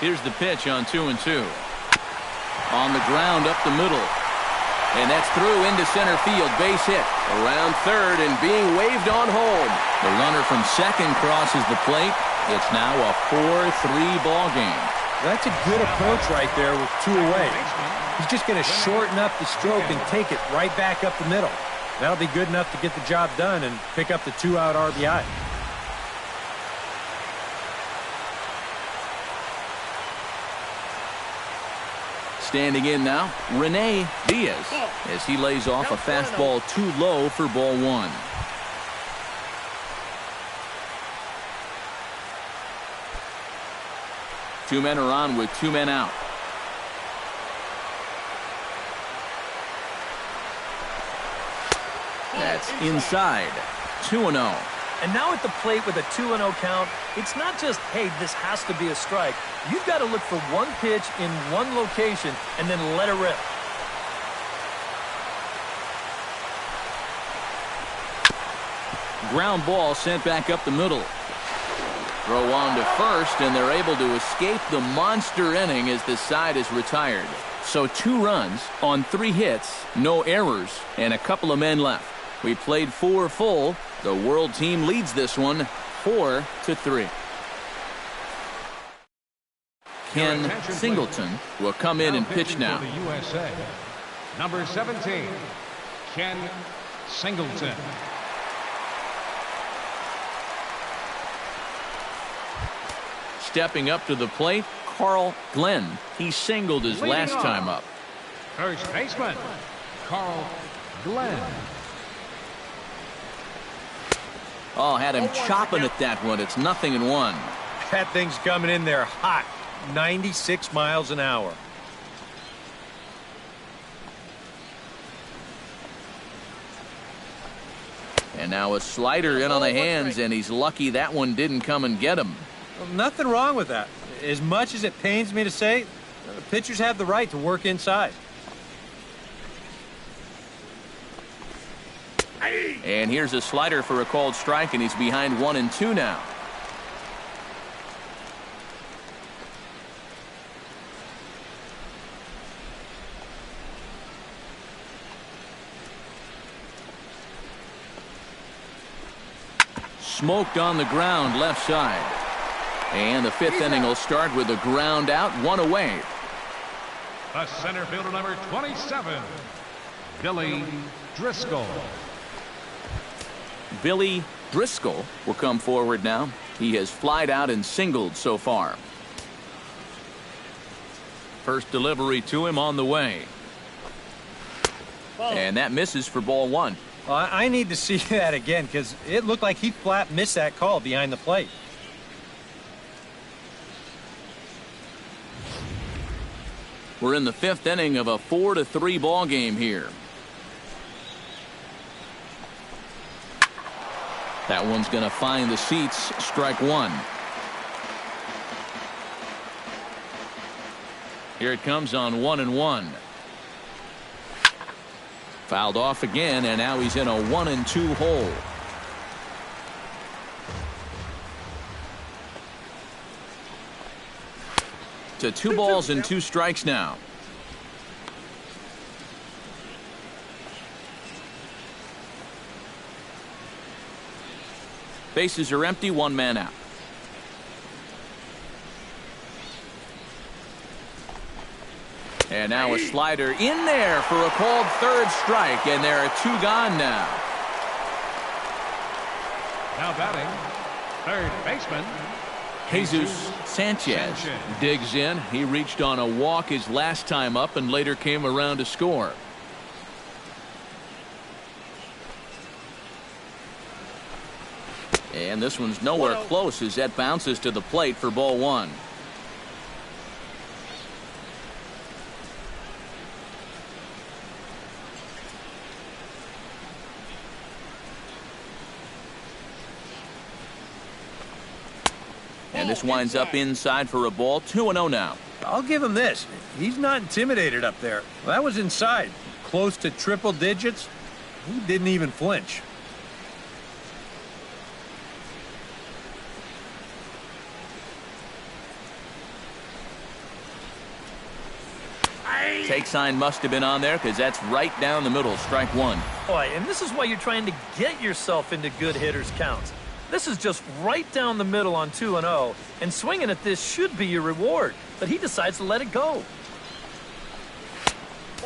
Here's the pitch on 2-2. On the ground up the middle. And that's through into center field. Base hit. Around third and being waved on home. The runner from second crosses the plate. It's now a 4-3 ball game. That's a good approach right there with 2 away. He's just going to shorten up the stroke and take it right back up the middle. That'll be good enough to get the job done and pick up the 2-out RBI. Standing in now, Rene Diaz, as he lays off a fastball too low for ball 1. Two men are on with 2 men out. That's inside. 2-0. And now at the plate with a 2-0 count, it's not just, hey, this has to be a strike. You've got to look for one pitch in one location and then let it rip. Ground ball sent back up the middle. Throw on to first, and they're able to escape the monster inning as this side is retired. So 2 runs on 3 hits, no errors, and a couple of men left. We played 4 full. The world team leads this one 4-3. Ken Singleton will come in and pitch now. For the USA, number 17, Ken Singleton. Stepping up to the plate, Carl Glenn. He singled his last time up. First baseman, Carl Glenn. Oh, had him chopping at that one. It's 0-1. That thing's coming in there hot. 96 miles an hour. And now a slider in on the hands, and he's lucky that one didn't come and get him. Well, nothing wrong with that. As much as it pains me to say, the pitchers have the right to work inside. And here's a slider for a called strike, and he's behind 1-2 now. Smoked on the ground left side. And the 5th inning will start with a ground out, 1 away. The center fielder, number 27, Billy Driscoll. Billy Driscoll will come forward now. He has flied out and singled so far. First delivery to him on the way. And that misses for ball 1. Well, I need to see that again because it looked like he flat missed that call behind the plate. We're in the 5th inning of a 4-3 ball game here. That one's going to find the seats. Strike one. Here it comes on 1-1. Fouled off again, and now he's in a 1-2 hole. To 2 balls and 2 strikes now. Bases are empty, 1 man out. And now a slider in there for a called 3rd strike, and there are 2 gone now. Now batting, 3rd baseman, Jesus Sanchez digs in. He reached on a walk his last time up and later came around to score. And this one's nowhere close as that bounces to the plate for ball 1. And this winds up inside for a ball. 2-0 now. I'll give him this. He's not intimidated up there. Well, that was inside. Close to triple digits. He didn't even flinch. Take sign must have been on there because that's right down the middle. Strike one. Boy, and this is why you're trying to get yourself into good hitters counts. This is just right down the middle on 2-0, and swinging at this should be your reward, but he decides to let it go.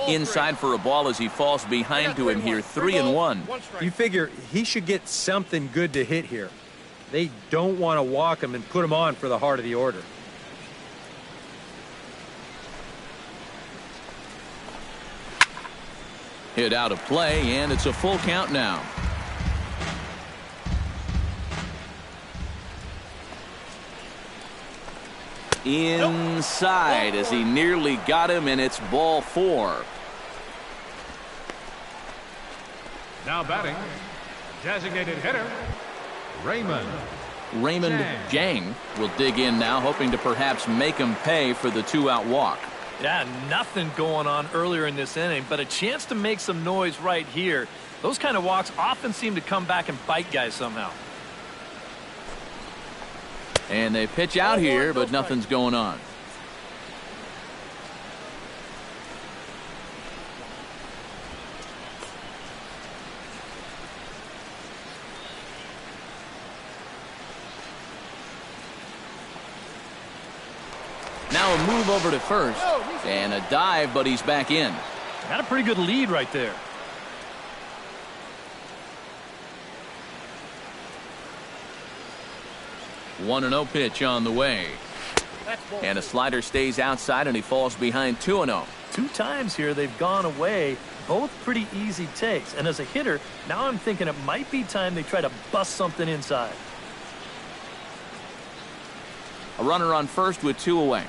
Inside for a ball as he falls behind to him here. 3-1. You figure he should get something good to hit here. They don't want to walk him and put him on for the heart of the order. Hit out of play, and it's a full count now. Inside as he nearly got him, and it's ball 4. Now batting, designated hitter, Raymond Jang will dig in now, hoping to perhaps make him pay for the 2-out walk. Yeah, nothing going on earlier in this inning, but a chance to make some noise right here. Those kind of walks often seem to come back and bite guys somehow. And they pitch out here, but nothing's going on. Now a move over to first, and a dive, but he's back in. Got a pretty good lead right there. One 1-0 pitch on the way. And a slider stays outside, and he falls behind 2-0. 2 times here they've gone away. Both pretty easy takes. And as a hitter, now I'm thinking it might be time they try to bust something inside. A runner on first with 2 away.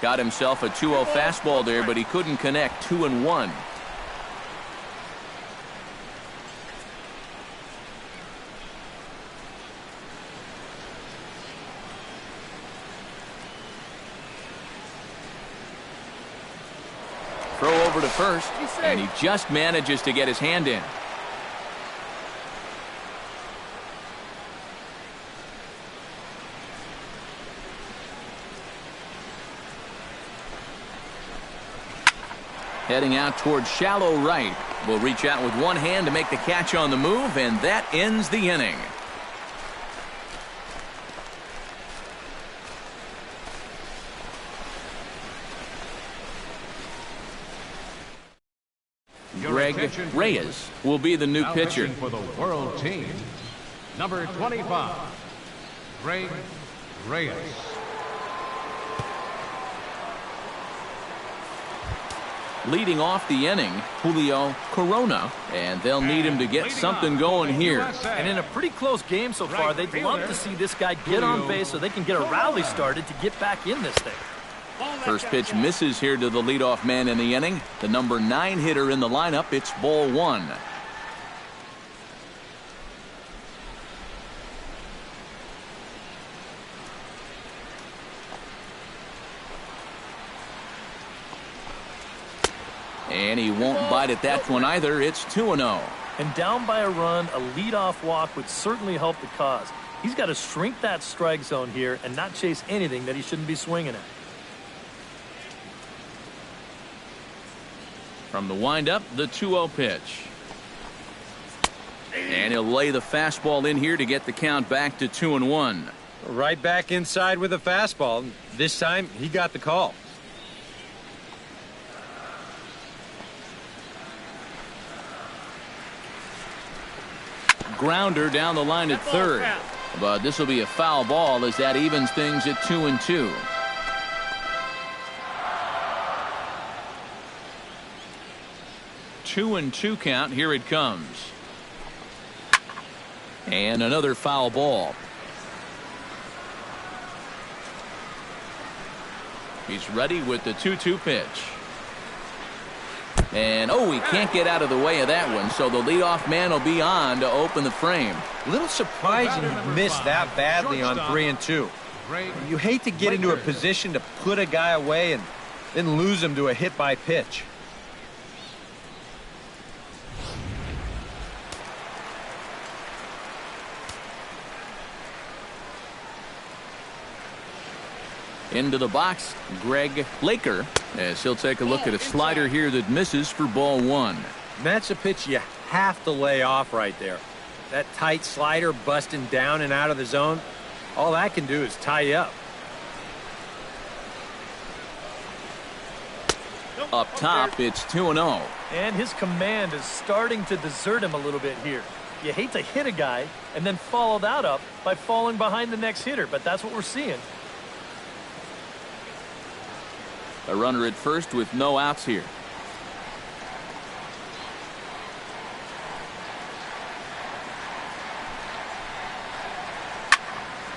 Got himself a 2-0 fastball there, but he couldn't connect. 2-1. Throw over to first, and he just manages to get his hand in. Heading out towards shallow right. Will reach out with one hand to make the catch on the move, and that ends the inning. Greg Reyes will be the new now pitcher. For the world team, number 25, Greg Reyes. Leading off the inning, Julio Corona, and they'll need him to get something going here. And in a pretty close game so far, they'd love to see this guy get on base so they can get a rally started to get back in this thing. First pitch misses here to the leadoff man in the inning. The number 9 hitter in the lineup. It's ball 1. And he won't bite at that one either. It's 2-0. And down by a run, a leadoff walk would certainly help the cause. He's got to shrink that strike zone here and not chase anything that he shouldn't be swinging at. From the windup, the 2-0 pitch. And he'll lay the fastball in here to get the count back to 2-1. Right back inside with a fastball. This time, he got the call. Grounder down the line at third. But this will be a foul ball as that evens things at 2-2. 2-2 count. Here it comes. And another foul ball. He's ready with the 2-2 pitch. And, he can't get out of the way of that one, so the leadoff man will be on to open the frame. A little surprising he missed that badly on 3-2. You hate to get into a position to put a guy away and then lose him to a hit by pitch. Into the box, Greg Laker, as he'll take a look at a slider here that misses for ball 1. That's a pitch you have to lay off right there. That tight slider busting down and out of the zone, all that can do is tie you up. Up top, it's 2-0. And his command is starting to desert him a little bit here. You hate to hit a guy and then follow that up by falling behind the next hitter, but that's what we're seeing. A runner at first with no outs here.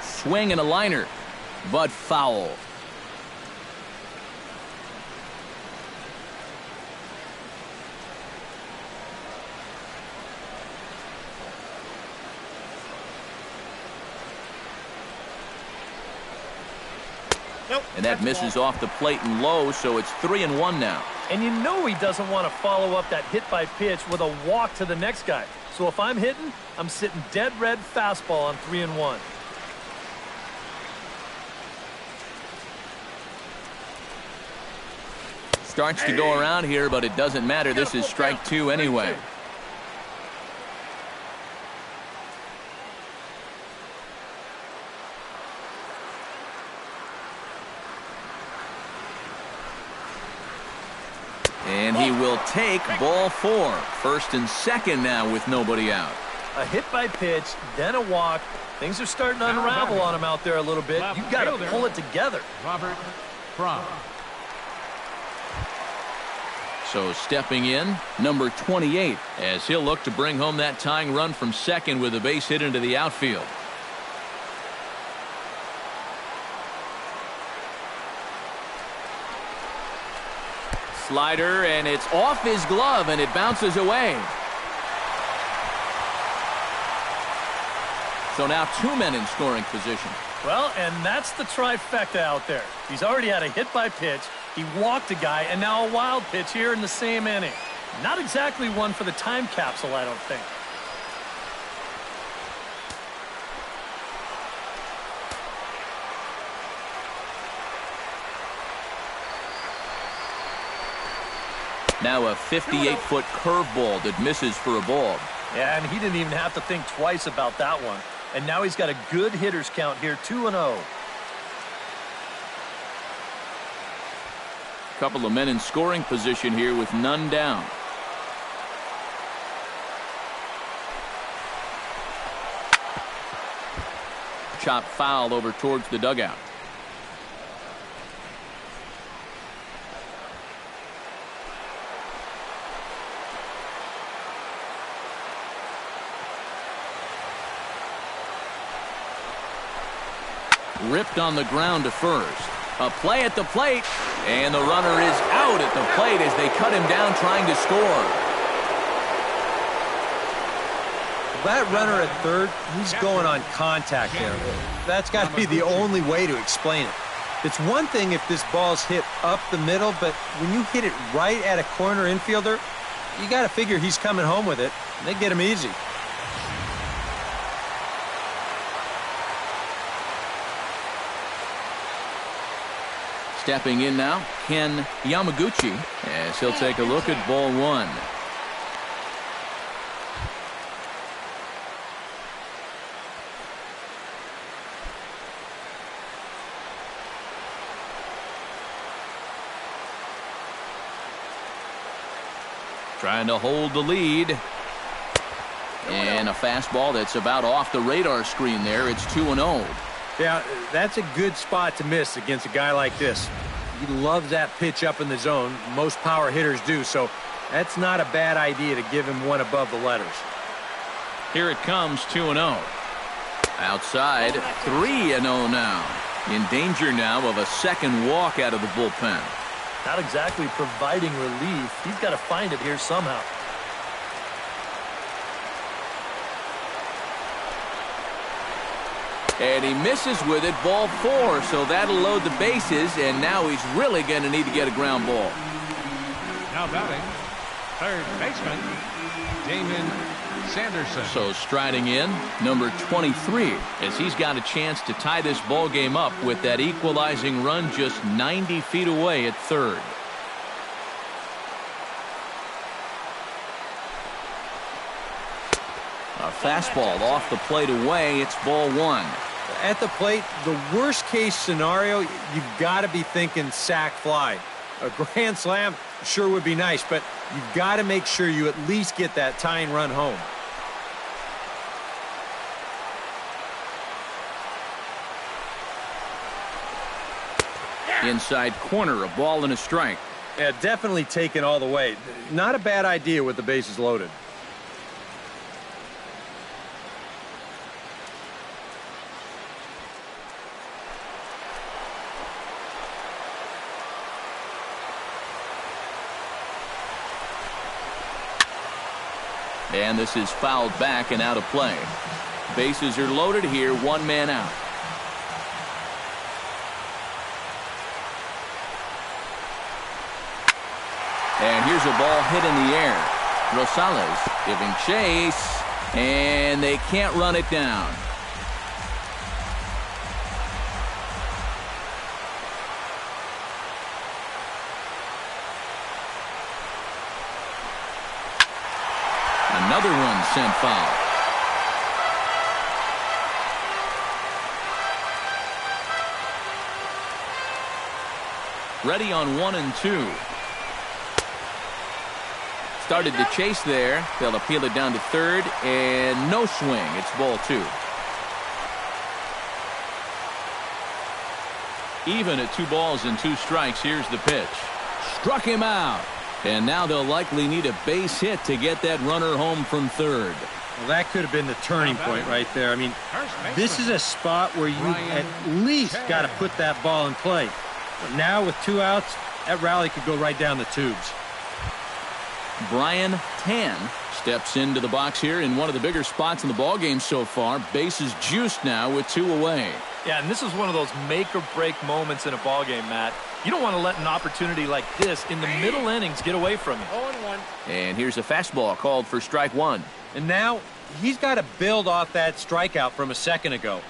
Swing and a liner, but foul. And that misses off the plate and low, so it's 3-1 now. And you know he doesn't want to follow up that hit by pitch with a walk to the next guy. So if I'm hitting, I'm sitting dead red fastball on 3-1. Starts to go around here, but it doesn't matter. This is strike 2 anyway. And he will take ball 4. First and second now with nobody out. A hit by pitch, then a walk. Things are starting to unravel on him out there a little bit. You've got to pull it together. Robert Fromm. So stepping in, number 28, as he'll look to bring home that tying run from second with a base hit into the outfield. Slider, and it's off his glove, and it bounces away. So now 2 men in scoring position. Well, and that's the trifecta out there. He's already had a hit by pitch, he walked a guy, and now a wild pitch here in the same inning. Not exactly one for the time capsule, I don't think. Now a 58-foot curveball that misses for a ball. Yeah, and he didn't even have to think twice about that one. And now he's got a good hitters count here, 2-0. Couple of men in scoring position here with none down. Chop foul over towards the dugout. Ripped on the ground to first. A play at the plate, and the runner is out at the plate as they cut him down trying to score. That runner at third, he's going on contact there. That's got to be the only way to explain it. It's one thing if this ball's hit up the middle, but when you hit it right at a corner infielder, you got to figure he's coming home with it. They get him easy. Stepping in now, Ken Yamaguchi, as he'll take a look at ball one. Trying to hold the lead. And a fastball that's about off the radar screen there. It's 2-0. Yeah, that's a good spot to miss against a guy like this. He loves that pitch up in the zone. Most power hitters do, so that's not a bad idea to give him one above the letters. Here it comes, 2-0. Outside, 3-0 now. In danger now of a second walk out of the bullpen. Not exactly providing relief. He's got to find it here somehow. And he misses with it, ball 4, so that'll load the bases, and now he's really going to need to get a ground ball. Now batting, third baseman, Damon Sanderson. So striding in, number 23, as he's got a chance to tie this ball game up with that equalizing run just 90 feet away at third. A fastball off the plate away. It's ball 1. At the plate, the worst case scenario, you've got to be thinking sac fly. A grand slam sure would be nice, but you've got to make sure you at least get that tying run home. Inside corner, a ball and a strike. Yeah, definitely taken all the way. Not a bad idea with the bases loaded. And this is fouled back and out of play. Bases are loaded here, one man out. And here's a ball hit in the air. Rosales giving chase, and they can't run it down. Another one sent foul. Ready on 1 and 2. Started to chase there. They'll appeal it down to third, and no swing. It's ball 2. Even at 2 balls and 2 strikes. Here's the pitch. Struck him out. And now they'll likely need a base hit to get that runner home from third. Well, that could have been the turning point right there. I mean, this is a spot where you at least got to put that ball in play. But now with 2 outs, that rally could go right down the tubes. Brian Tan steps into the box here in one of the bigger spots in the ballgame so far. Bases juiced now with 2 away. Yeah, and this is one of those make-or-break moments in a ballgame, Matt. You don't want to let an opportunity like this in the middle innings get away from you. 0-1. And here's a fastball called for strike 1. And now he's got to build off that strikeout from a second ago.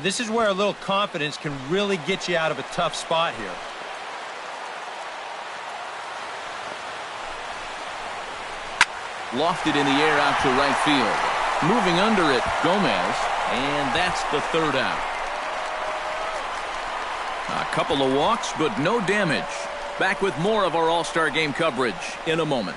This is where a little confidence can really get you out of a tough spot here. Lofted in the air out to right field. Moving under it, Gomez, and that's the third out. A couple of walks, but no damage. Back with more of our All-Star Game coverage in a moment.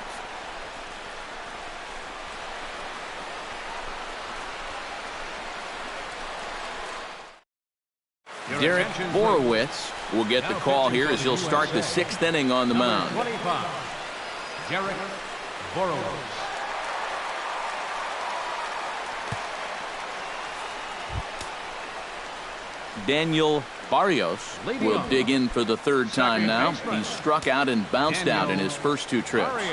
Derek Borowitz will get the call here as he'll start the 6th inning on the mound. 25, Derek Borowitz. Daniel Barrios will dig in for the third time now. He struck out and bounced out in his first two trips.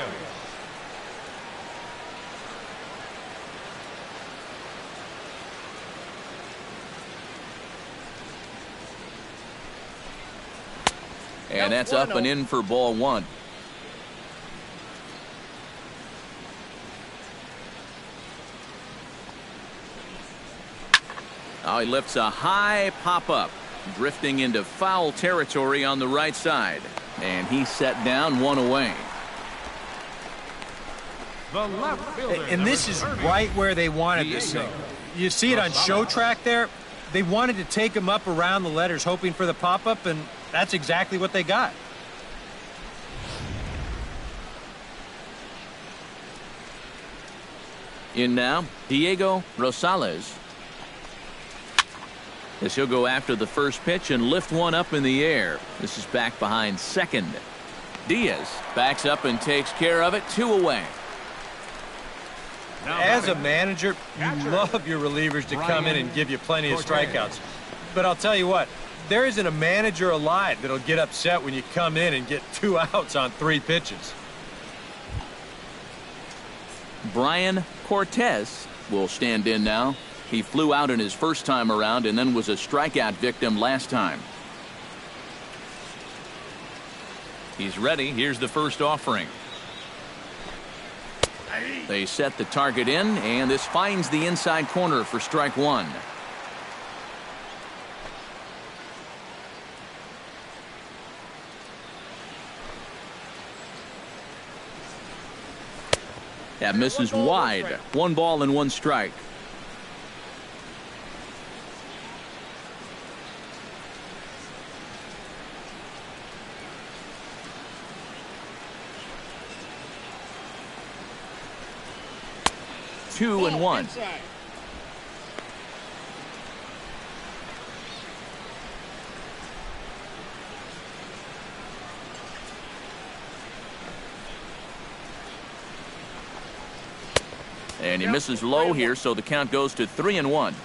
And that's up and in for ball one. Oh, he lifts a high pop-up, drifting into foul territory on the right side. And he set down one away. The left fielder, And this is right where they wanted this thing. You see it on show track there. They wanted to take him up around the letters, hoping for the pop-up, and that's exactly what they got. In now, Diego Rosales. As he'll go after the first pitch and lift one up in the air. This is back behind second. Diaz backs up and takes care of it. 2 away. As a manager, you love your relievers to come in and give you plenty of strikeouts. But I'll tell you what, there isn't a manager alive that'll get upset when you come in and get 2 outs on 3 pitches. Brian Cortez will stand in now. He flew out in his first time around and then was a strikeout victim last time. He's ready. Here's the first offering. They set the target in, and this finds the inside corner for strike one. That misses wide. 1 ball and 1 strike. Two and 1. And he misses low here, so the count goes to 3 and 1.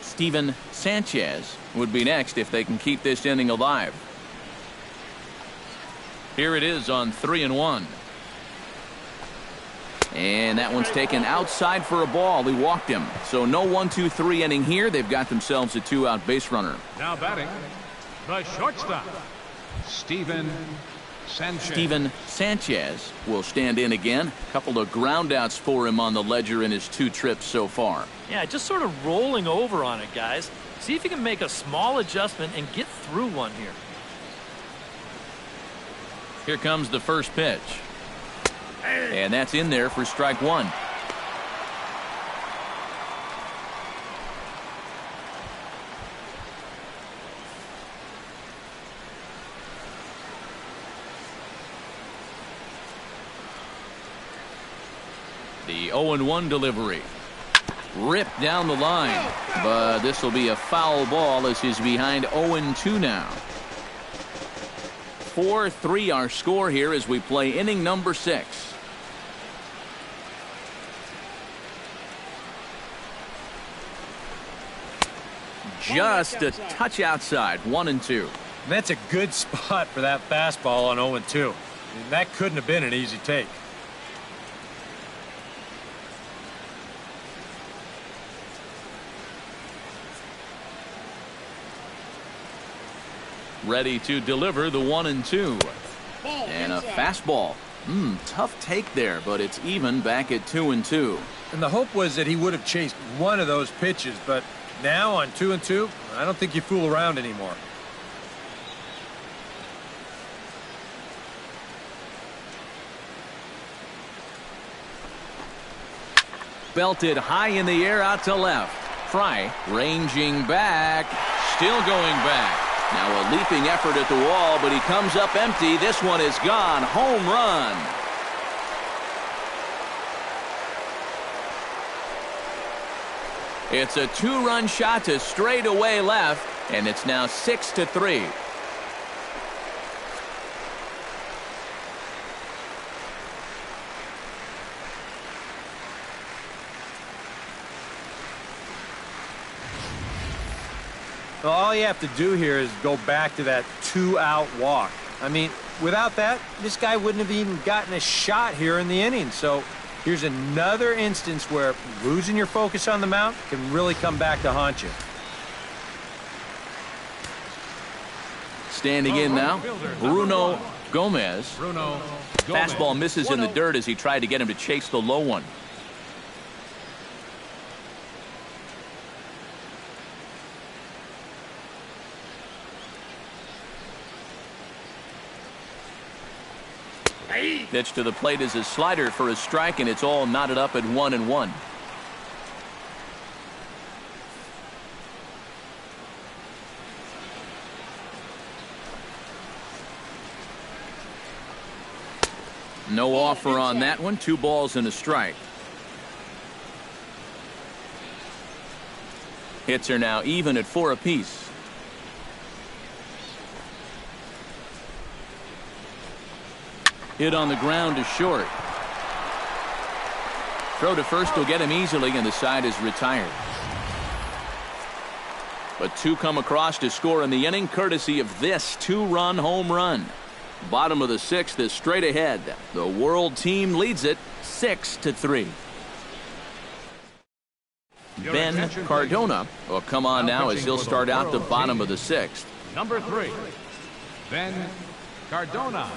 Steven Sanchez would be next if they can keep this inning alive. Here it is on 3 and 1. And that one's taken outside for a ball. He walked him. So no 1-2-3 inning here. They've got themselves a 2-out base runner. Now batting, the shortstop, Steven Sanchez. Steven Sanchez will stand in again. A couple of ground outs for him on the ledger in his 2 trips so far. Yeah, just sort of rolling over on it, guys. See if you can make a small adjustment and get through one here. Here comes the first pitch. And that's in there for strike one. The 0-1 delivery. Ripped down the line. But this will be a foul ball as he's behind 0-2 now. 4-3 our score here as we play inning number 6. Just a touch outside. 1-2. That's a good spot for that fastball on 0-2. That couldn't have been an easy take. Ready to deliver the 1-2. And a fastball. Tough take there, but it's even back at 2-2. And the hope was that he would have chased one of those pitches, but now on 2-2, I don't think you fool around anymore. Belted high in the air out to left. Fry ranging back. Still going back. Now a leaping effort at the wall, but he comes up empty. This one is gone. Home run. It's a 2-run shot to straightaway left, and it's now 6-3. Well, all you have to do here is go back to that 2-out walk. I mean, without that, this guy wouldn't have even gotten a shot here in the inning. So here's another instance where losing your focus on the mound can really come back to haunt you. Standing in now, Bruno Gomez. Fastball misses in the dirt as he tried to get him to chase the low one. Pitch to the plate is a slider for a strike, and it's all knotted up at 1-1. No offer on that one. 2 balls and a strike. Hits are now even at 4 apiece. Hit on the ground to short. Throw to first will get him easily, and the side is retired. But 2 come across to score in the inning, courtesy of this 2-run home run. Bottom of the 6th is straight ahead. The World team leads it 6-3. Ben Cardona will come on now as he'll start out the bottom of the 6th. Number 3, Ben Cardona.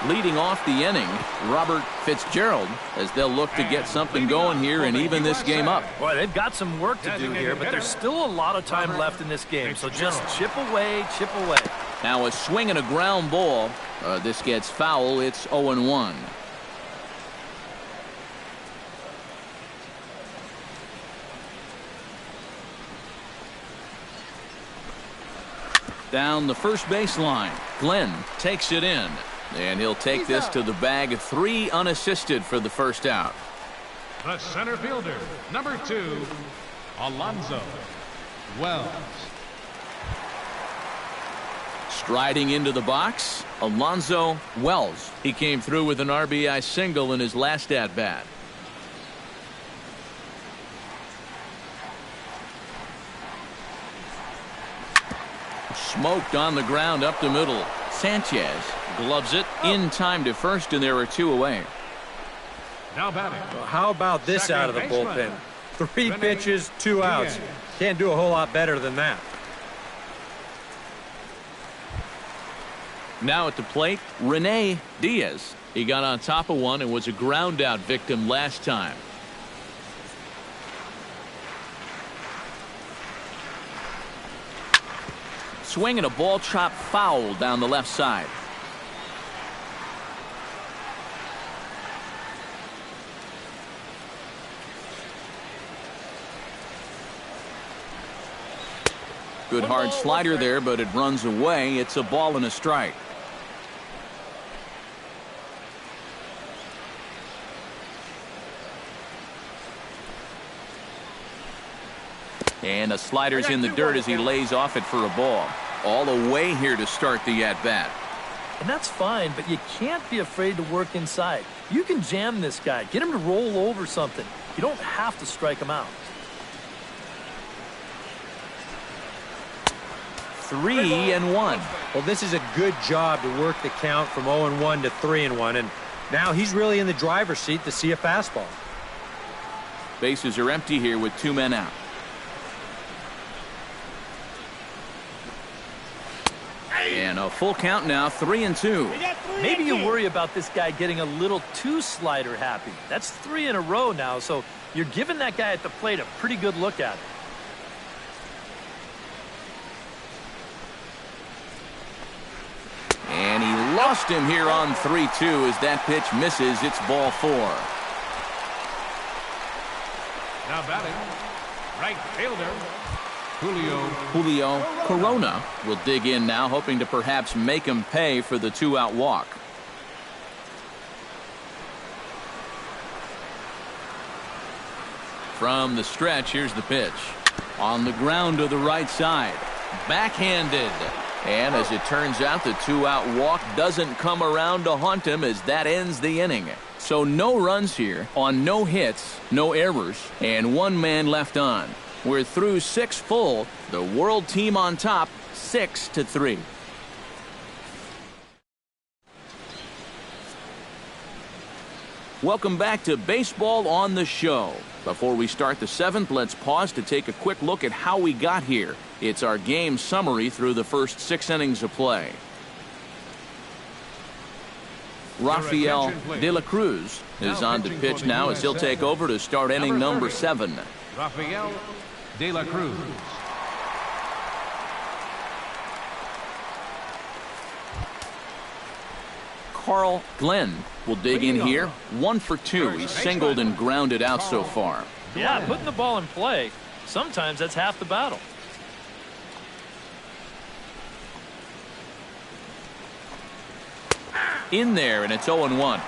Leading off the inning, Robert Fitzgerald, as they'll look to get something going here and even this game up. Boy, they've got some work to do here, but there's still a lot of time left in this game, so just chip away, chip away. Now a swing and a ground ball. This gets foul. It's 0-1. Down the first baseline, Glenn takes it in. And he'll take this to the bag. 3 unassisted for the first out. The center fielder, number 2, Alonso Wells. Striding into the box, Alonso Wells. He came through with an RBI single in his last at-bat. Smoked on the ground up the middle. Sanchez gloves it in time to first, and there are 2 away. Now batting. Well, how about this out of the bullpen? 3 pitches, 2 outs. Can't do a whole lot better than that. Now at the plate, Rene Diaz. He got on top of one and was a ground out victim last time. Swinging a ball chopped foul down the left side. Good hard slider there, but it runs away. It's a ball and a strike. And a slider's in the dirt as he lays off it for a ball. All the way here to start the at-bat. And that's fine, but you can't be afraid to work inside. You can jam this guy. Get him to roll over something. You don't have to strike him out. 3-1. Well, this is a good job to work the count from 0-1 to 3-1, and now he's really in the driver's seat to see a fastball. Bases are empty here with 2 men out. And a full count now, 3-2. Maybe you worry about this guy getting a little too slider happy. That's 3 in a row now, so you're giving that guy at the plate a pretty good look at it. And he lost him here on 3-2 as that pitch misses. It's ball 4. Now batting, right fielder, Julio Corona will dig in now, hoping to perhaps make him pay for the 2-out walk. From the stretch, here's the pitch. On the ground to the right side. Backhanded. And as it turns out, the 2-out walk doesn't come around to haunt him as that ends the inning. So no runs here on no hits, no errors, and 1 man left on. We're through 6 full. The World team on top, 6-3. Welcome back to Baseball on the Show. Before we start the 7th, let's pause to take a quick look at how we got here. It's our game summary through the first 6 innings of play. Rafael De La Cruz is on to pitch now as he'll take over to start inning number 7. Rafael De La Cruz. Carl Glenn will dig in here. 1 for 2. He's singled and grounded out so far. Yeah, putting the ball in play, sometimes that's half the battle. In there, and it's 0-1.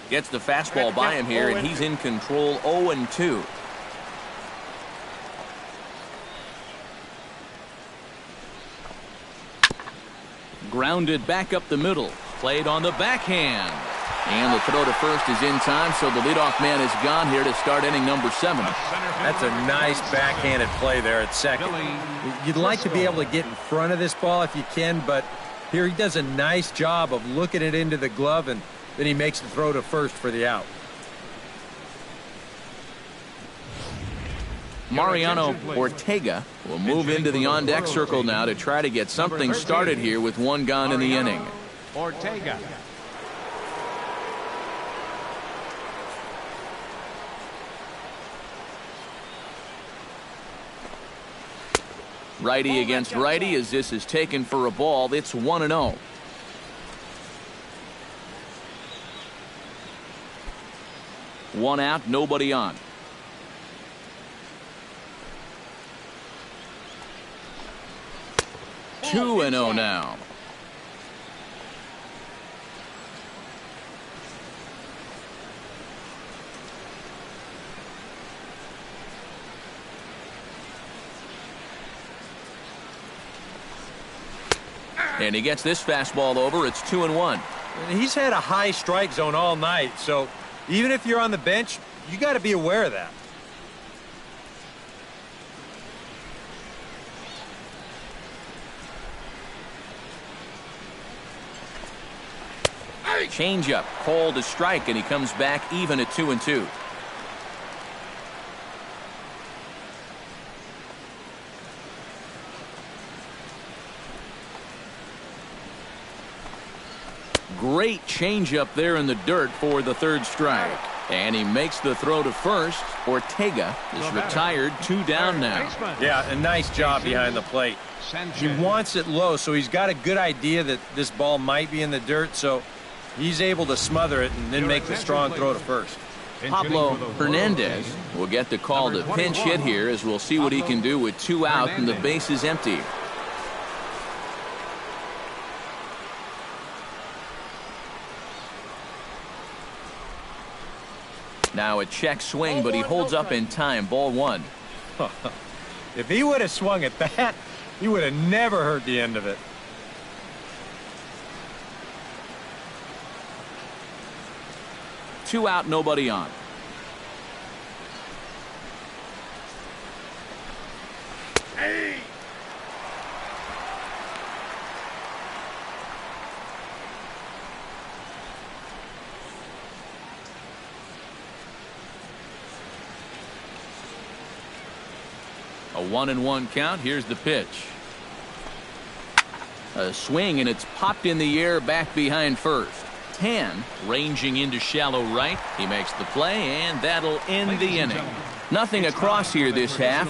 Gets the fastball by him here, and he's in control. 0-2. Grounded back up the middle. Played on the backhand. And the throw to first is in time, so the leadoff man is gone here to start inning number 7. That's a nice backhanded play there at second. You'd like to be able to get in front of this ball if you can, but here he does a nice job of looking it into the glove, and then he makes the throw to first for the out. Mariano Ortega will move into the on-deck circle now to try to get something started here with 1 gone in the inning. Ortega. Righty against righty as this is taken for a ball. It's 1-0. One out, nobody on. Two and 0 now. And he gets this fastball over. It's 2-1. He's had a high strike zone all night, so even if you're on the bench, you got to be aware of that. Changeup called a strike, and he comes back even at 2-2. Great changeup there in the dirt for the 3rd strike. And he makes the throw to first. Ortega is retired, 2 down now. Yeah, a nice job behind the plate. He wants it low, so he's got a good idea that this ball might be in the dirt, so he's able to smother it and then make the strong throw to first. Pablo Fernandez will get the call to pinch hit here, as we'll see what he can do with 2 out and the base is empty. Now a check swing, but he holds up in time. Ball 1. If he would have swung at that, he would have never heard the end of it. Two out, nobody on. Hey! A 1-1 count. Here's the pitch. A swing, and it's popped in the air back behind first. Tan ranging into shallow right. He makes the play, and that'll end the inning. Nothing across here this half.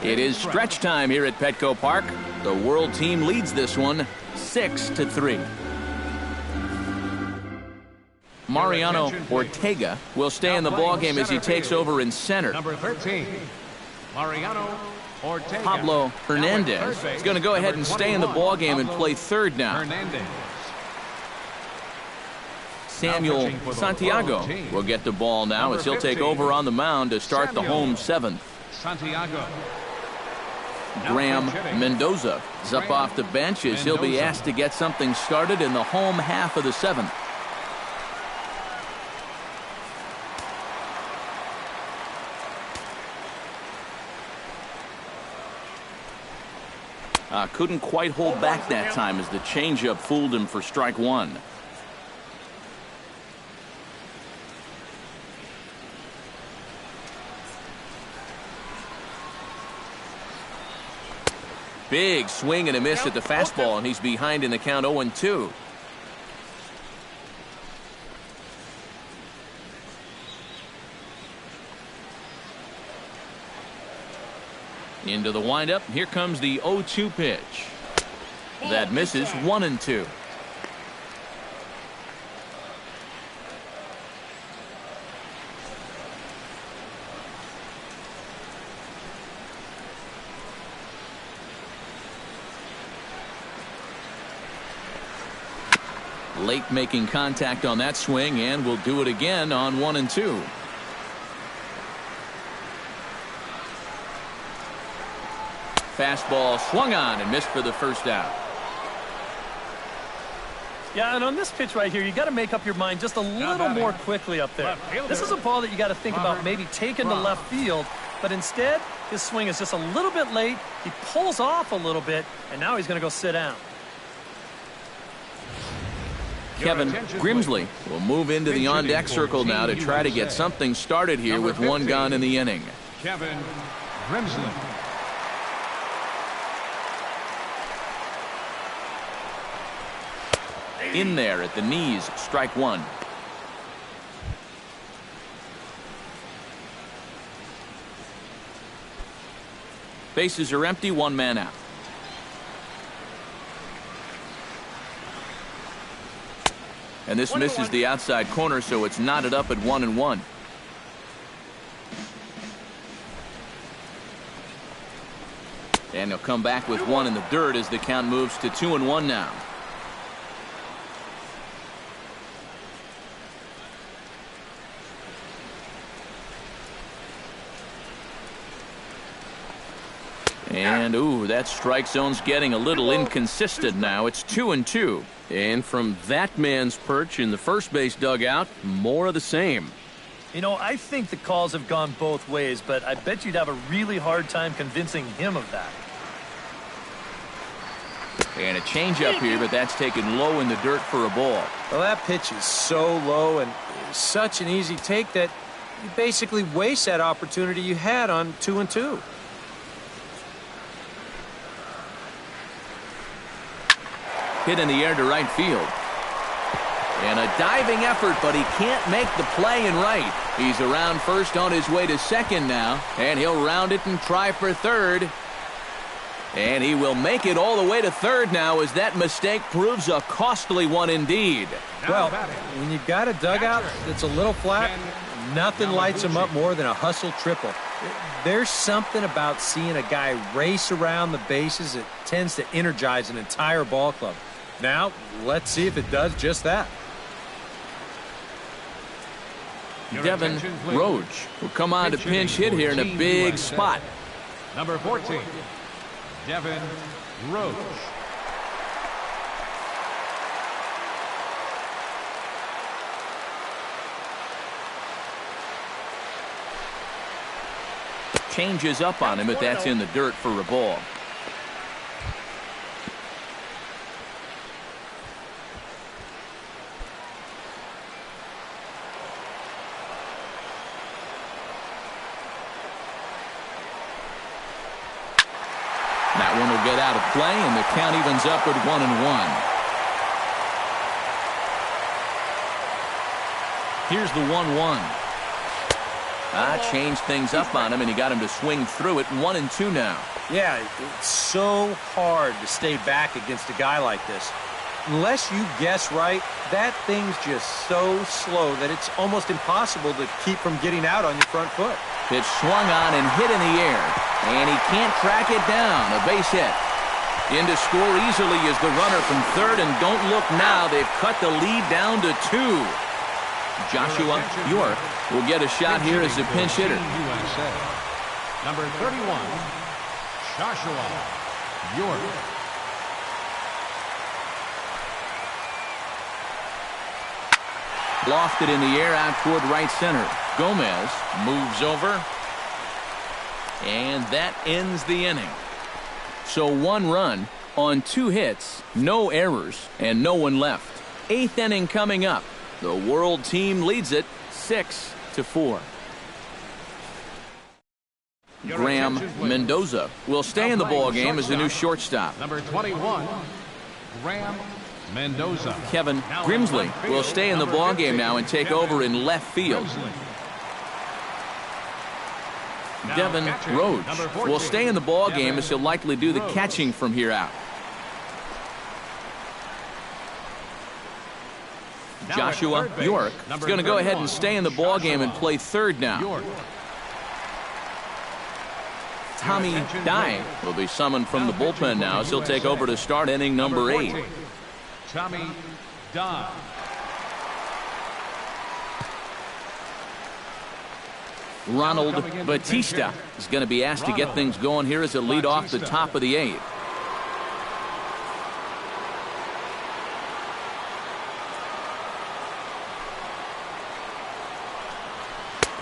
It is stretch time here at Petco Park. The World team leads this one 6-3. Mariano Ortega will stay in the ballgame as he takes over in center. Number 13, Mariano Ortega. Pablo Fernandez is going to go ahead and stay in the ballgame and play third now. Fernandez. Samuel Santiago will get the ball now as he'll take over on the mound to start the home 7th. Santiago. Graham Mendoza is up off the bench as he'll be asked to get something started in the home half of the 7th. Couldn't quite hold back that time as the changeup fooled him for strike 1. Big swing and a miss at the fastball, and he's behind in the count 0-2. Into the windup. Here comes the 0-2 pitch. That misses. 1-2. Late making contact on that swing, and will do it again on 1-2. Fastball swung on and missed for the first out. Yeah, and on this pitch right here, you got to make up your mind just a little more quickly up there. This is a ball that you got to think about maybe taking to left field, but instead his swing is just a little bit late. He pulls off a little bit, and now he's going to go sit down. Kevin Grimsley will move into the on-deck circle now to try to get something started here with 1 gone in the inning. Kevin Grimsley. In there at the knees, strike 1. Bases are empty, 1 man out. And this misses the outside corner, so it's knotted up at 1-1. And he'll come back with 1 in the dirt as the count moves to 2-1 now. And, ooh, that strike zone's getting a little inconsistent now. It's 2-2. And from that man's perch in the first base dugout, more of the same. You know, I think the calls have gone both ways, but I bet you'd have a really hard time convincing him of that. And a changeup here, but that's taken low in the dirt for a ball. Well, that pitch is so low and such an easy take that you basically waste that opportunity you had on 2-2. Hit in the air to right field. And a diving effort, but he can't make the play in right. He's around first on his way to second now, and he'll round it and try for third. And he will make it all the way to third now as that mistake proves a costly one indeed. Well, when you've got a dugout that's a little flat, nothing lights him up more than a hustle triple. There's something about seeing a guy race around the bases that tends to energize an entire ball club. Now, let's see if it does just that. Devin Roach will come on to pinch hit here in a big spot. Number 14, Devin Roach. Changes up on him, but that's in the dirt for a ball. That one will get out of play, and the count evens up at 1-1. Here's the 1-1. Changed things up on him, and he got him to swing through it. 1-2 now. Yeah, it's so hard to stay back against a guy like this. Unless you guess right, that thing's just so slow that it's almost impossible to keep from getting out on your front foot. Pitch swung on and hit in the air, and he can't track it down. A base hit. In to score easily is the runner from third, and don't look now. They've cut the lead down to 2. Joshua York will get a shot here as a pinch hitter. Number 31, Joshua York. Lofted in the air out toward right center. Gomez moves over. And that ends the inning. So 1 run on 2 hits, no errors, and no one left. 8th inning coming up. The World team leads it 6-4. Graham Mendoza will stay in the ball game as the new shortstop. Number 21, Graham Mendoza. Kevin Grimsley will stay in the ball game now and take over in left field. Devin Roach will stay in the ball game as he'll likely do the catching from here out. Joshua York is going to go ahead and stay in the ball game and play third now. Tommy Dye will be summoned from the bullpen now as he'll take over to start inning number 8. Tommy Dye. Ronald Batista is going to be asked to get things going here as a lead off the top of the 8th.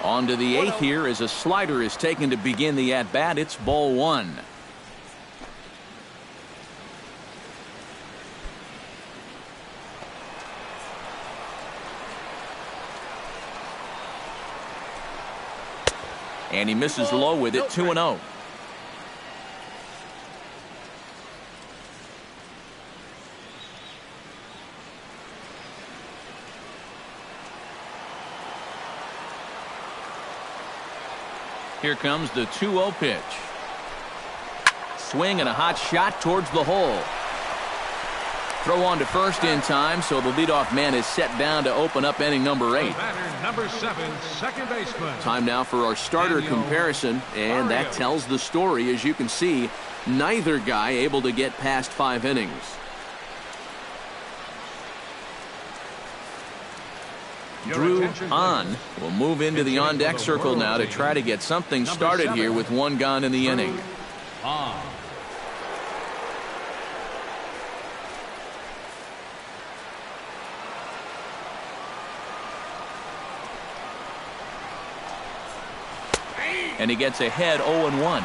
On to the 8th here as a slider is taken to begin the at-bat. It's ball 1. And he misses low with it, 2-0. Here comes the 2-0 pitch. Swing and a hot shot towards the hole. Throw on to first in time, so the leadoff man is set down to open up inning number 8. Batter number 7, second baseman. Time now for our starter comparison, and that tells the story. As you can see, neither guy able to get past 5 innings. Drew Ahn will move into the on-deck circle now to try to get something started here with 1 gone in the inning. And he gets ahead 0-1.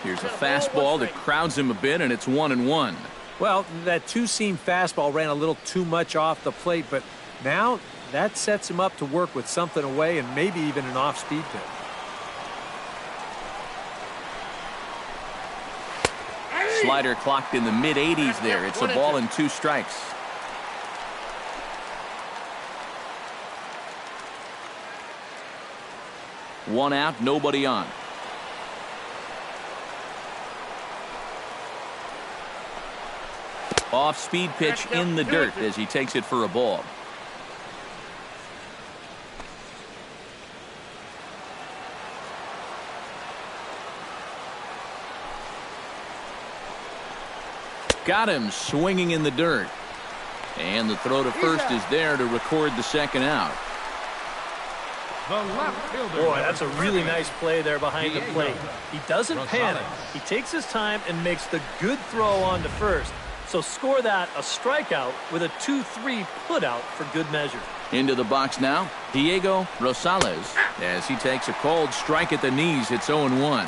Here's a fastball that crowds him a bit, and it's 1-1. Well, that two-seam fastball ran a little too much off the plate, but now that sets him up to work with something away and maybe even an off-speed pitch. Slider clocked in the mid-80s there. It's a ball and 2 strikes. One out, nobody on. Off-speed pitch in the dirt as he takes it for a ball. Got him swinging in the dirt. And the throw to first is there to record the second out. The left fielder. Boy, that's a really nice play there behind the plate. He doesn't panic. He takes his time and makes the good throw on to first. So score that a strikeout with a 2-3 putout for good measure. Into the box now, Diego Rosales. As he takes a cold strike at the knees, it's 0-1.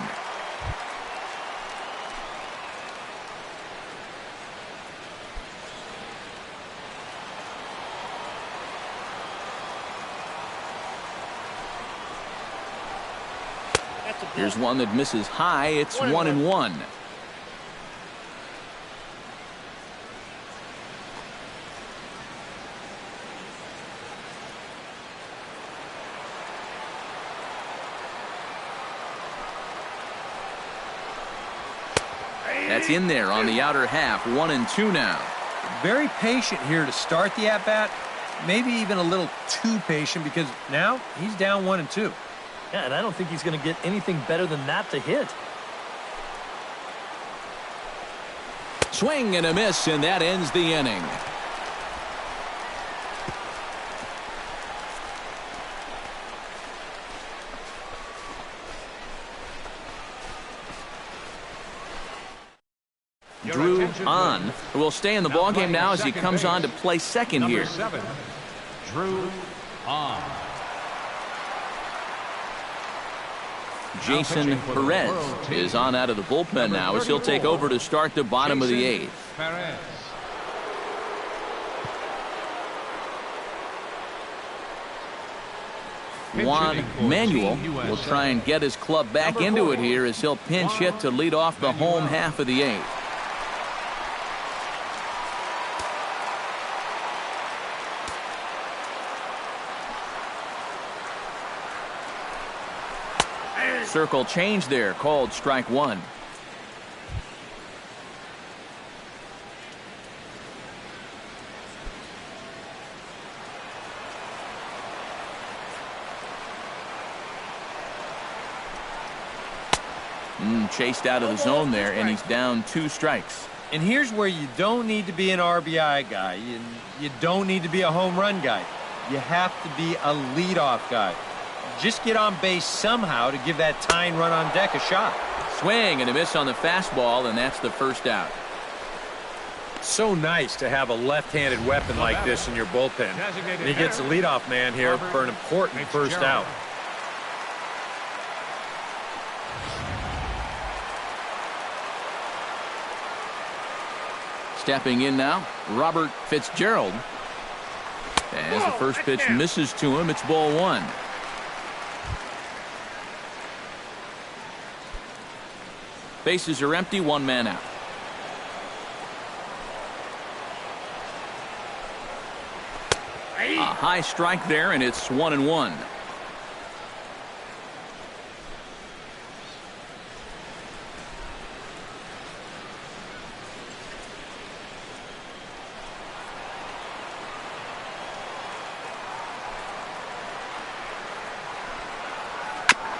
Here's one that misses high. It's 1-1. That's in there on the outer half. 1-2 now. Very patient here to start the at-bat. Maybe even a little too patient because now he's down 1-2. Yeah, and I don't think he's going to get anything better than that to hit. Swing and a miss, and that ends the inning. Drew on, who will stay in the ballgame now as he comes on to play second here. Number 7, Drew on. Jason Perez is on out of the bullpen now as he'll take over to start the bottom of the 8th. Perez. Juan Manuel will try and get his club back into it here as he'll pinch hit to lead off the home half of the 8th. Circle change there, called strike 1. Chased out of the zone there, and he's down 2 strikes. And here's where you don't need to be an RBI guy. You don't need to be a home run guy. You have to be a leadoff guy. Just get on base somehow to give that tying run on deck a shot. Swing and a miss on the fastball, and that's the first out. So nice to have a left-handed weapon like this in your bullpen. And he gets the leadoff man here for an important first out. Stepping in now, Robert Fitzgerald. As the first pitch misses to him, it's ball 1. Bases are empty, 1 man out. A high strike there, and it's 1-1.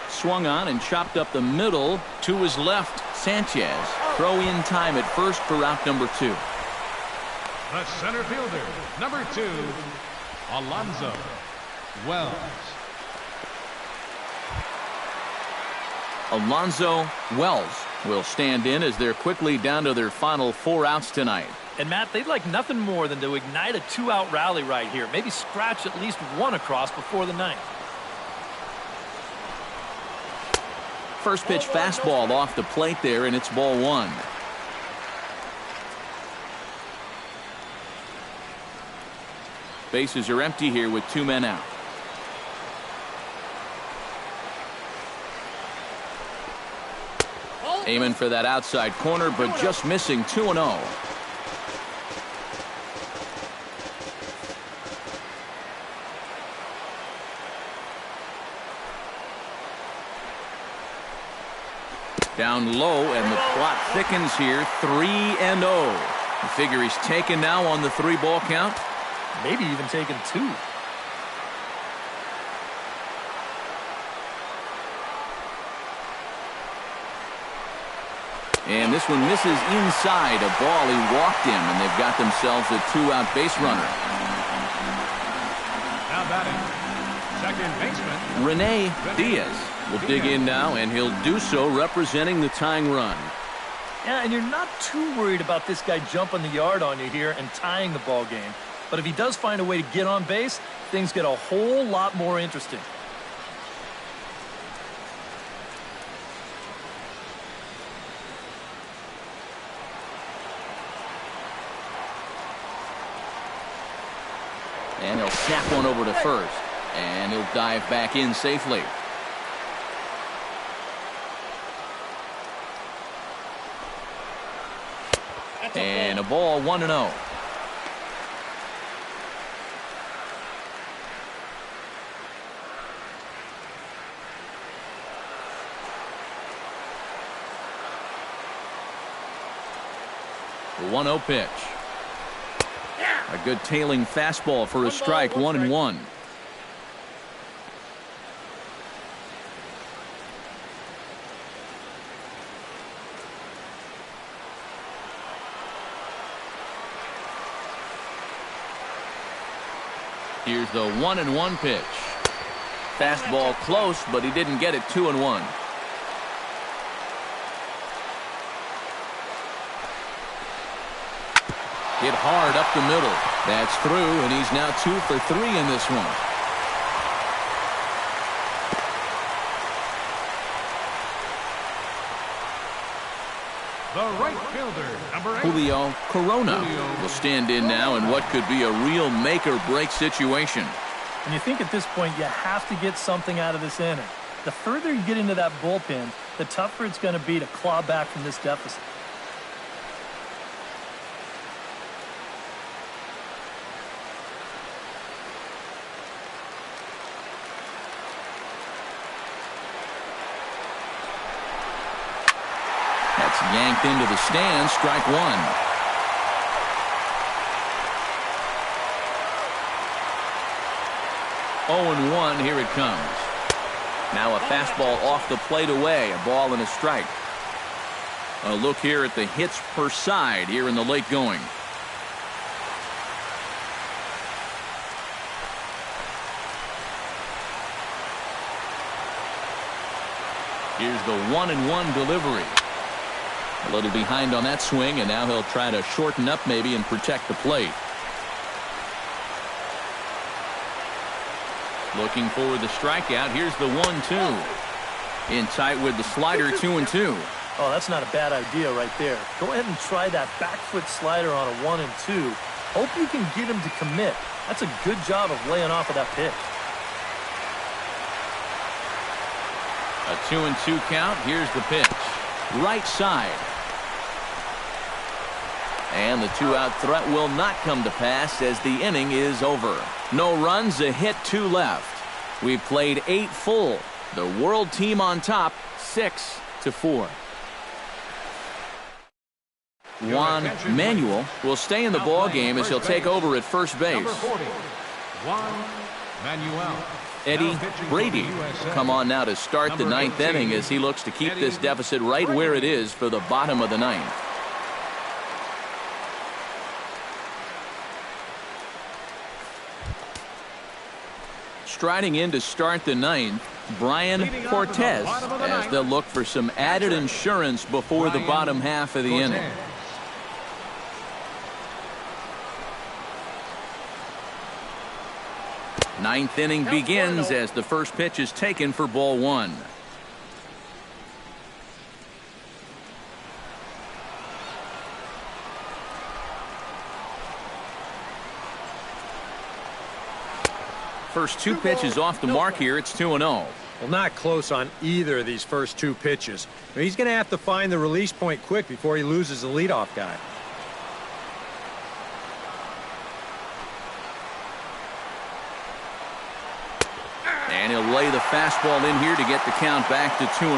Swung on and chopped up the middle to his left. Sanchez throw in time at first for out number 2. The center fielder, number 2, Alonso Wells. Alonso Wells will stand in as they're quickly down to their final 4 outs tonight. And Matt, they'd like nothing more than to ignite a 2-out rally right here. Maybe scratch at least 1 across before the 9th. First pitch fastball off the plate there, and it's ball 1. Bases are empty here with 2 men out. Aiming for that outside corner, but just missing. 2-0. Down low, and the plot thickens here. 3-0. You figure he's taken now on the 3-ball count. Maybe even taken 2. And this one misses inside. A ball he walked him, and they've got themselves a 2-out base runner. Now batting, second baseman, Rene Diaz will dig in now, and he'll do so representing the tying run. Yeah, and you're not too worried about this guy jumping the yard on you here and tying the ball game. But if he does find a way to get on base, things get a whole lot more interesting. And he'll snap one over to first, and he'll dive back in safely. And a ball, 1-0. The 1-0 pitch. A good tailing fastball for a strike, 1-1. Here's the 1-1 pitch. Fastball close, but he didn't get it. 2-1. Hit hard up the middle. That's through, and he's now 2 for 3 in this one. The right fielder, number 8. Julio Corona will stand in now in what could be a real make-or-break situation. And you think at this point you have to get something out of this inning. The further you get into that bullpen, the tougher it's going to be to claw back from this deficit. That's yanked into the stands. Strike one. Oh, and 1. Here it comes. Now a fastball off the plate away. A ball and a strike. A look here at the hits per side here in the late going. Here's the 1-1 delivery. A little behind on that swing, and now he'll try to shorten up maybe and protect the plate. Looking for the strikeout. Here's the 1-2. In tight with the slider. 2-2. Oh, that's not a bad idea right there. Go ahead and try that back foot slider on a 1-2. Hope you can get him to commit. That's a good job of laying off of that pitch. A 2-2 count. Here's the pitch. Right side. And the 2-out threat will not come to pass as the inning is over. No runs, a hit, 2 left. We've played 8 full. The world team on top, 6-4. Juan Manuel will stay in the ball game as he'll take over at first base. Number 40, Juan Manuel. Eddie Brady will come on now to start the 9th inning as he looks to keep this deficit right where it is for the bottom of the 9th. Striding in to start the 9th, Brian Cortez, as they'll look for some added insurance before the bottom half of the inning. Ninth inning begins as the first pitch is taken for ball 1. First 2 pitches off the mark here. It's 2-0. Well, not close on either of these first 2 pitches. Now, he's going to have to find the release point quick before he loses the leadoff guy. And he'll lay the fastball in here to get the count back to 2-1.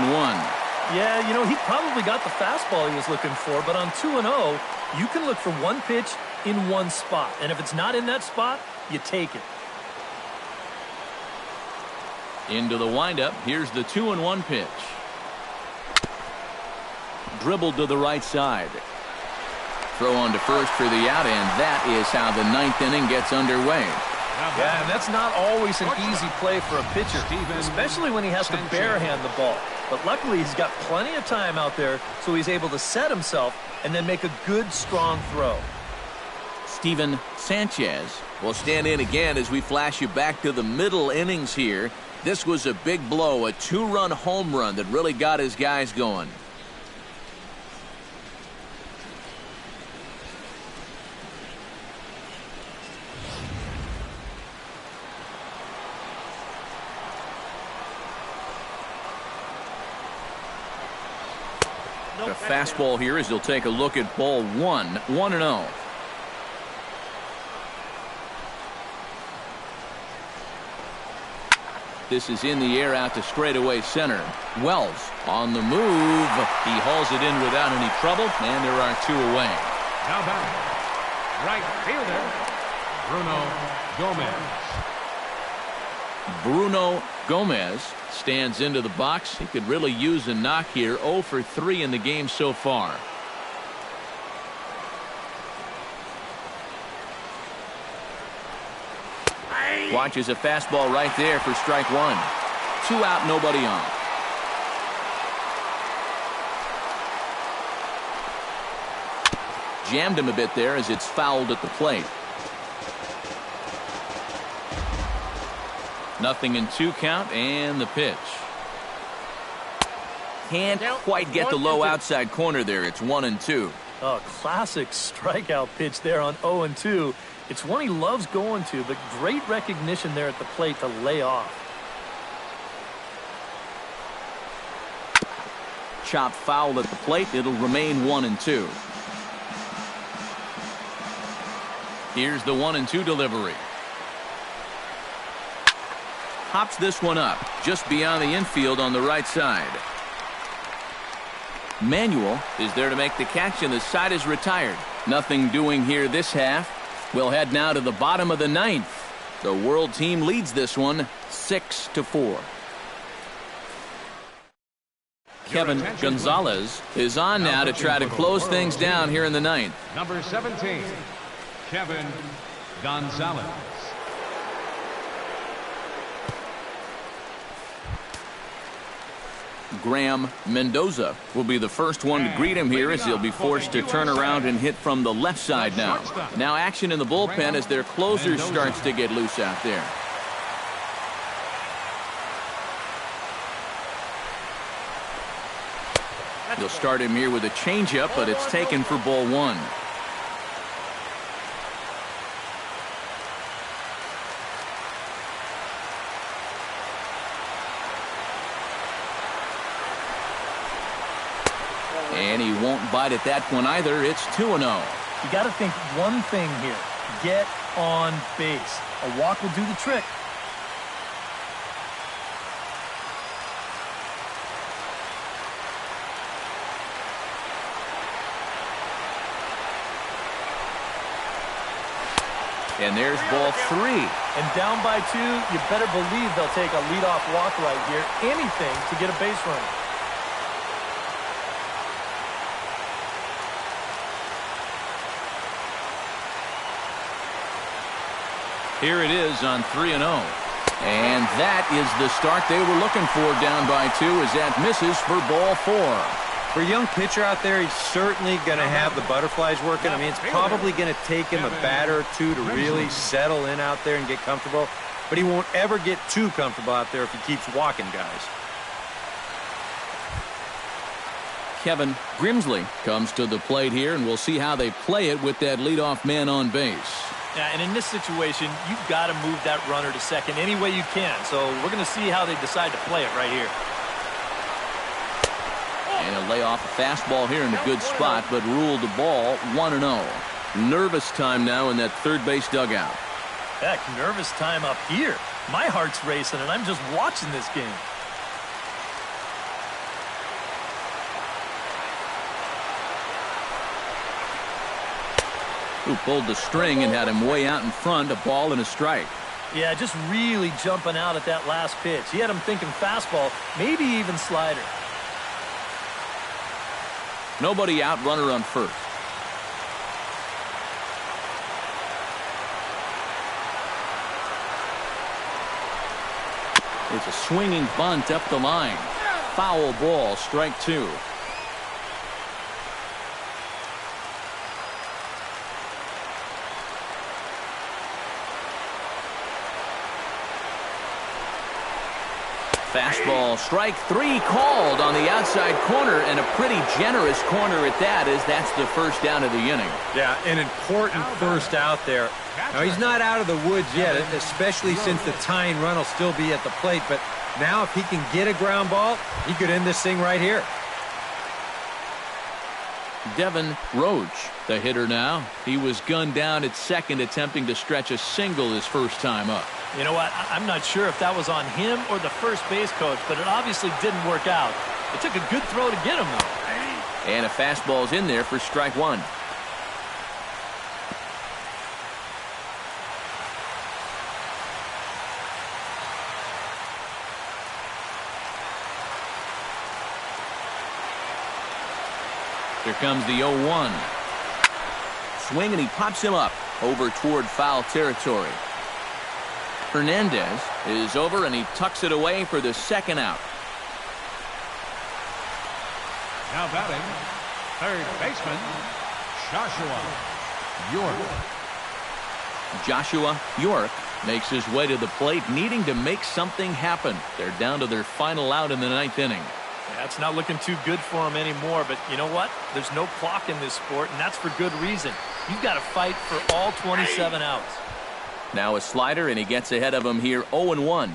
Yeah, you know, he probably got the fastball he was looking for, but on 2-0, you can look for one pitch in one spot. And if it's not in that spot, you take it. Into the windup. Here's the 2-1 pitch. Dribbled to the right side. Throw on to first for the out, and that is how the 9th inning gets underway. Yeah, and that's not always an easy play for a pitcher, especially when he has to barehand the ball. But luckily, he's got plenty of time out there, so he's able to set himself and then make a good, strong throw. Steven Sanchez will stand in again as we flash you back to the middle innings here. This was a big blow, a 2-run home run that really got his guys going. The fastball here as he'll take a look at ball 1, 1-0. This is in the air out to straightaway center. Wells on the move. He hauls it in without any trouble, and there are 2 away. Now back, right fielder, Bruno Gomez. Bruno Gomez stands into the box. He could really use a knock here. 0 for 3 in the game so far. Watches a fastball right there for strike one. 2 out, nobody on. Jammed him a bit there as it's fouled at the plate. 0-2 count and the pitch. Can't quite get the low outside corner there. It's 1-2. Oh, classic strikeout pitch there on 0-2. It's one he loves going to, but great recognition there at the plate to lay off. Chopped foul at the plate. It'll remain 1-2. Here's the 1-2 delivery. Hops this one up just beyond the infield on the right side. Manuel is there to make the catch, and the side is retired. Nothing doing here this half. We'll head now to the bottom of the 9th. The World team leads this one 6-4. Kevin Gonzalez is on now to try to close things down here in the 9th. Number 17, Kevin Gonzalez. Graham Mendoza will be the first one to greet him here as he'll be forced to turn around and hit from the left side now. Now action in the bullpen as their closer starts to get loose out there. He'll start him here with a changeup, but it's taken for ball one. And he won't bite at that one either. It's 2-0. You got to think one thing here. Get on base. A walk will do the trick. And there's ball 3. And down by 2, you better believe they'll take a leadoff walk right here. Anything to get a base runner. Here it is on 3-0. And that is the start they were looking for down by 2 as that misses for ball 4. For a young pitcher out there, he's certainly going to have the butterflies working. I mean, it's probably going to take him a batter or two to really settle in out there and get comfortable. But he won't ever get too comfortable out there if he keeps walking guys. Kevin Grimsley comes to the plate here, and we'll see how they play it with that leadoff man on base. Yeah, and in this situation, you've got to move that runner to second any way you can. So we're going to see how they decide to play it right here. And he'll lay off a fastball here in a good spot, but ruled the ball 1-0. Nervous time now in that third base dugout. Heck, nervous time up here. My heart's racing, and I'm just watching this game. Who pulled the string and had him way out in front, a ball and a strike. Yeah, just really jumping out at that last pitch. He had him thinking fastball, maybe even slider. Nobody out, runner on first. It's a swinging bunt up the line. Foul ball, strike 2. Fastball, strike 3 called on the outside corner, and a pretty generous corner at that, as that's the first down of the inning. Yeah, an important first out there. Now, he's not out of the woods yet, especially since the tying run will still be at the plate. But now if he can get a ground ball, he could end this thing right here. Devin Roach, the hitter now. He was gunned down at second, attempting to stretch a single his first time up. You know what? I'm not sure if that was on him or the first base coach, but it obviously didn't work out. It took a good throw to get him, though. And a fastball's in there for strike 1. Here comes the 0-1. Swing, and he pops him up over toward foul territory. Fernandez is over, and he tucks it away for the second out. Now batting, third baseman, Joshua York. Joshua York makes his way to the plate, needing to make something happen. They're down to their final out in the 9th inning. Yeah, it's not looking too good for him anymore, but you know what? There's no clock in this sport, and that's for good reason. You've got to fight for all 27 outs. Now a slider, and he gets ahead of him here, 0-1.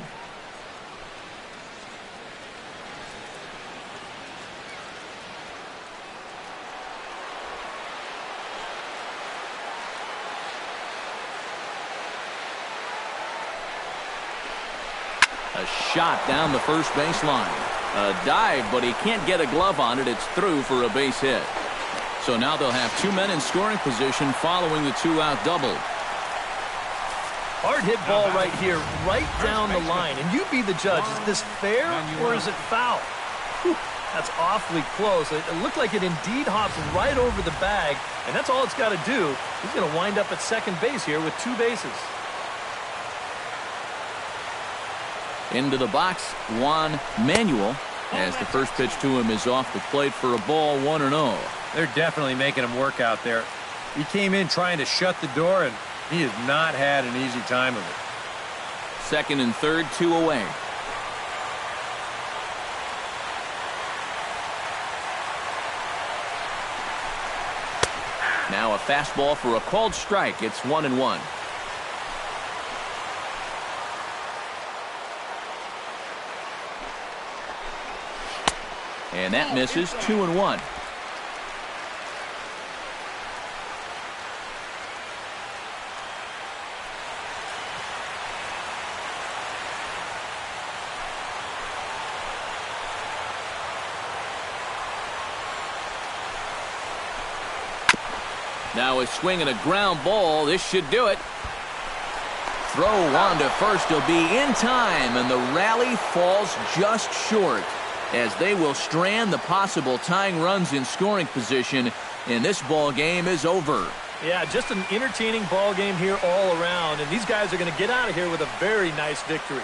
A shot down the first baseline. A dive, but he can't get a glove on it. It's through for a base hit. So now they'll have 2 men in scoring position following the 2-out double. Hard hit ball right here, right down the line. And you be the judge. Is this fair or is it foul? Whew, that's awfully close. It looked like it indeed hops right over the bag, and that's all it's got to do. He's going to wind up at second base here with 2 bases. Into the box, Juan Manuel, as the first pitch to him is off the plate for a ball, 1-0. They're definitely making him work out there. He came in trying to shut the door, and he has not had an easy time of it. Second and third, 2 away. Now a fastball for a called strike. It's 1-1. And that misses, 2-1. Now a swing and a ground ball. This should do it. Throw on to first. He'll be in time, and the rally falls just short, as they will strand the possible tying runs in scoring position, and this ball game is over. Yeah, just an entertaining ball game here all around, and these guys are going to get out of here with a very nice victory.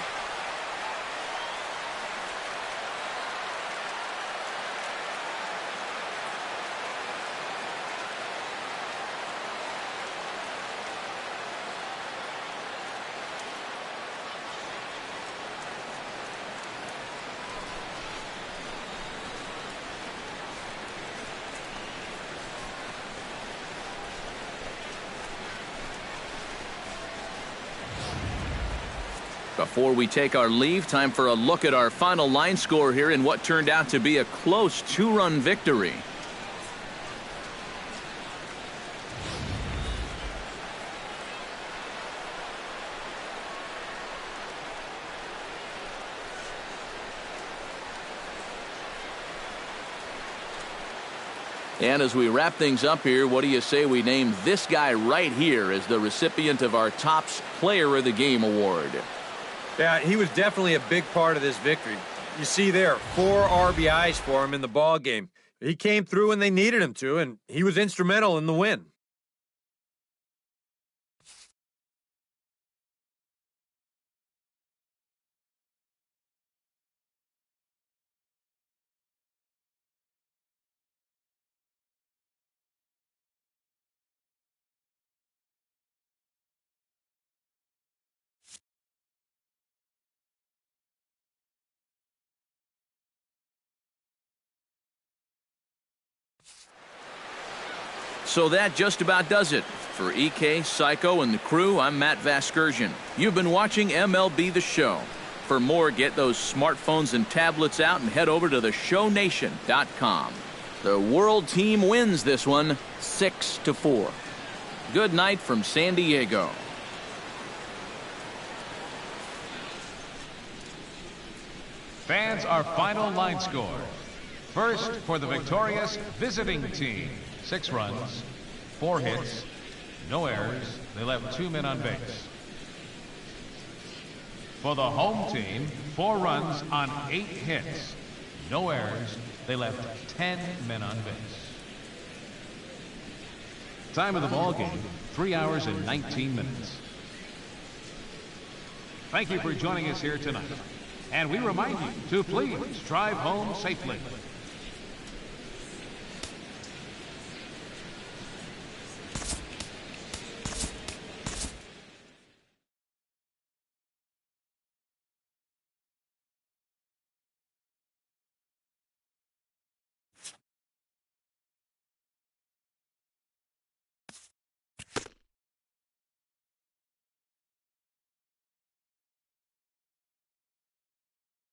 Before we take our leave, time for a look at our final line score here in what turned out to be a close 2-run victory. And as we wrap things up here, what do you say we name this guy right here as the recipient of our Topps Player of the Game award? Yeah, he was definitely a big part of this victory. You see there, 4 RBIs for him in the ball game. He came through when they needed him to, and he was instrumental in the win. So that just about does it. For EK, Psycho, and the crew, I'm Matt Vasgersian. You've been watching MLB The Show. For more, get those smartphones and tablets out and head over to theshownation.com. The world team wins this one, 6-4. Good night from San Diego. Fans, our final line score. First for the victorious visiting team. 6 runs, 4 hits, no errors. They left 2 men on base. For the home team, 4 runs on 8 hits, no errors. They left 10 men on base. Time of the ball game, 3 hours and 19 minutes. Thank you for joining us here tonight. And we remind you to please drive home safely.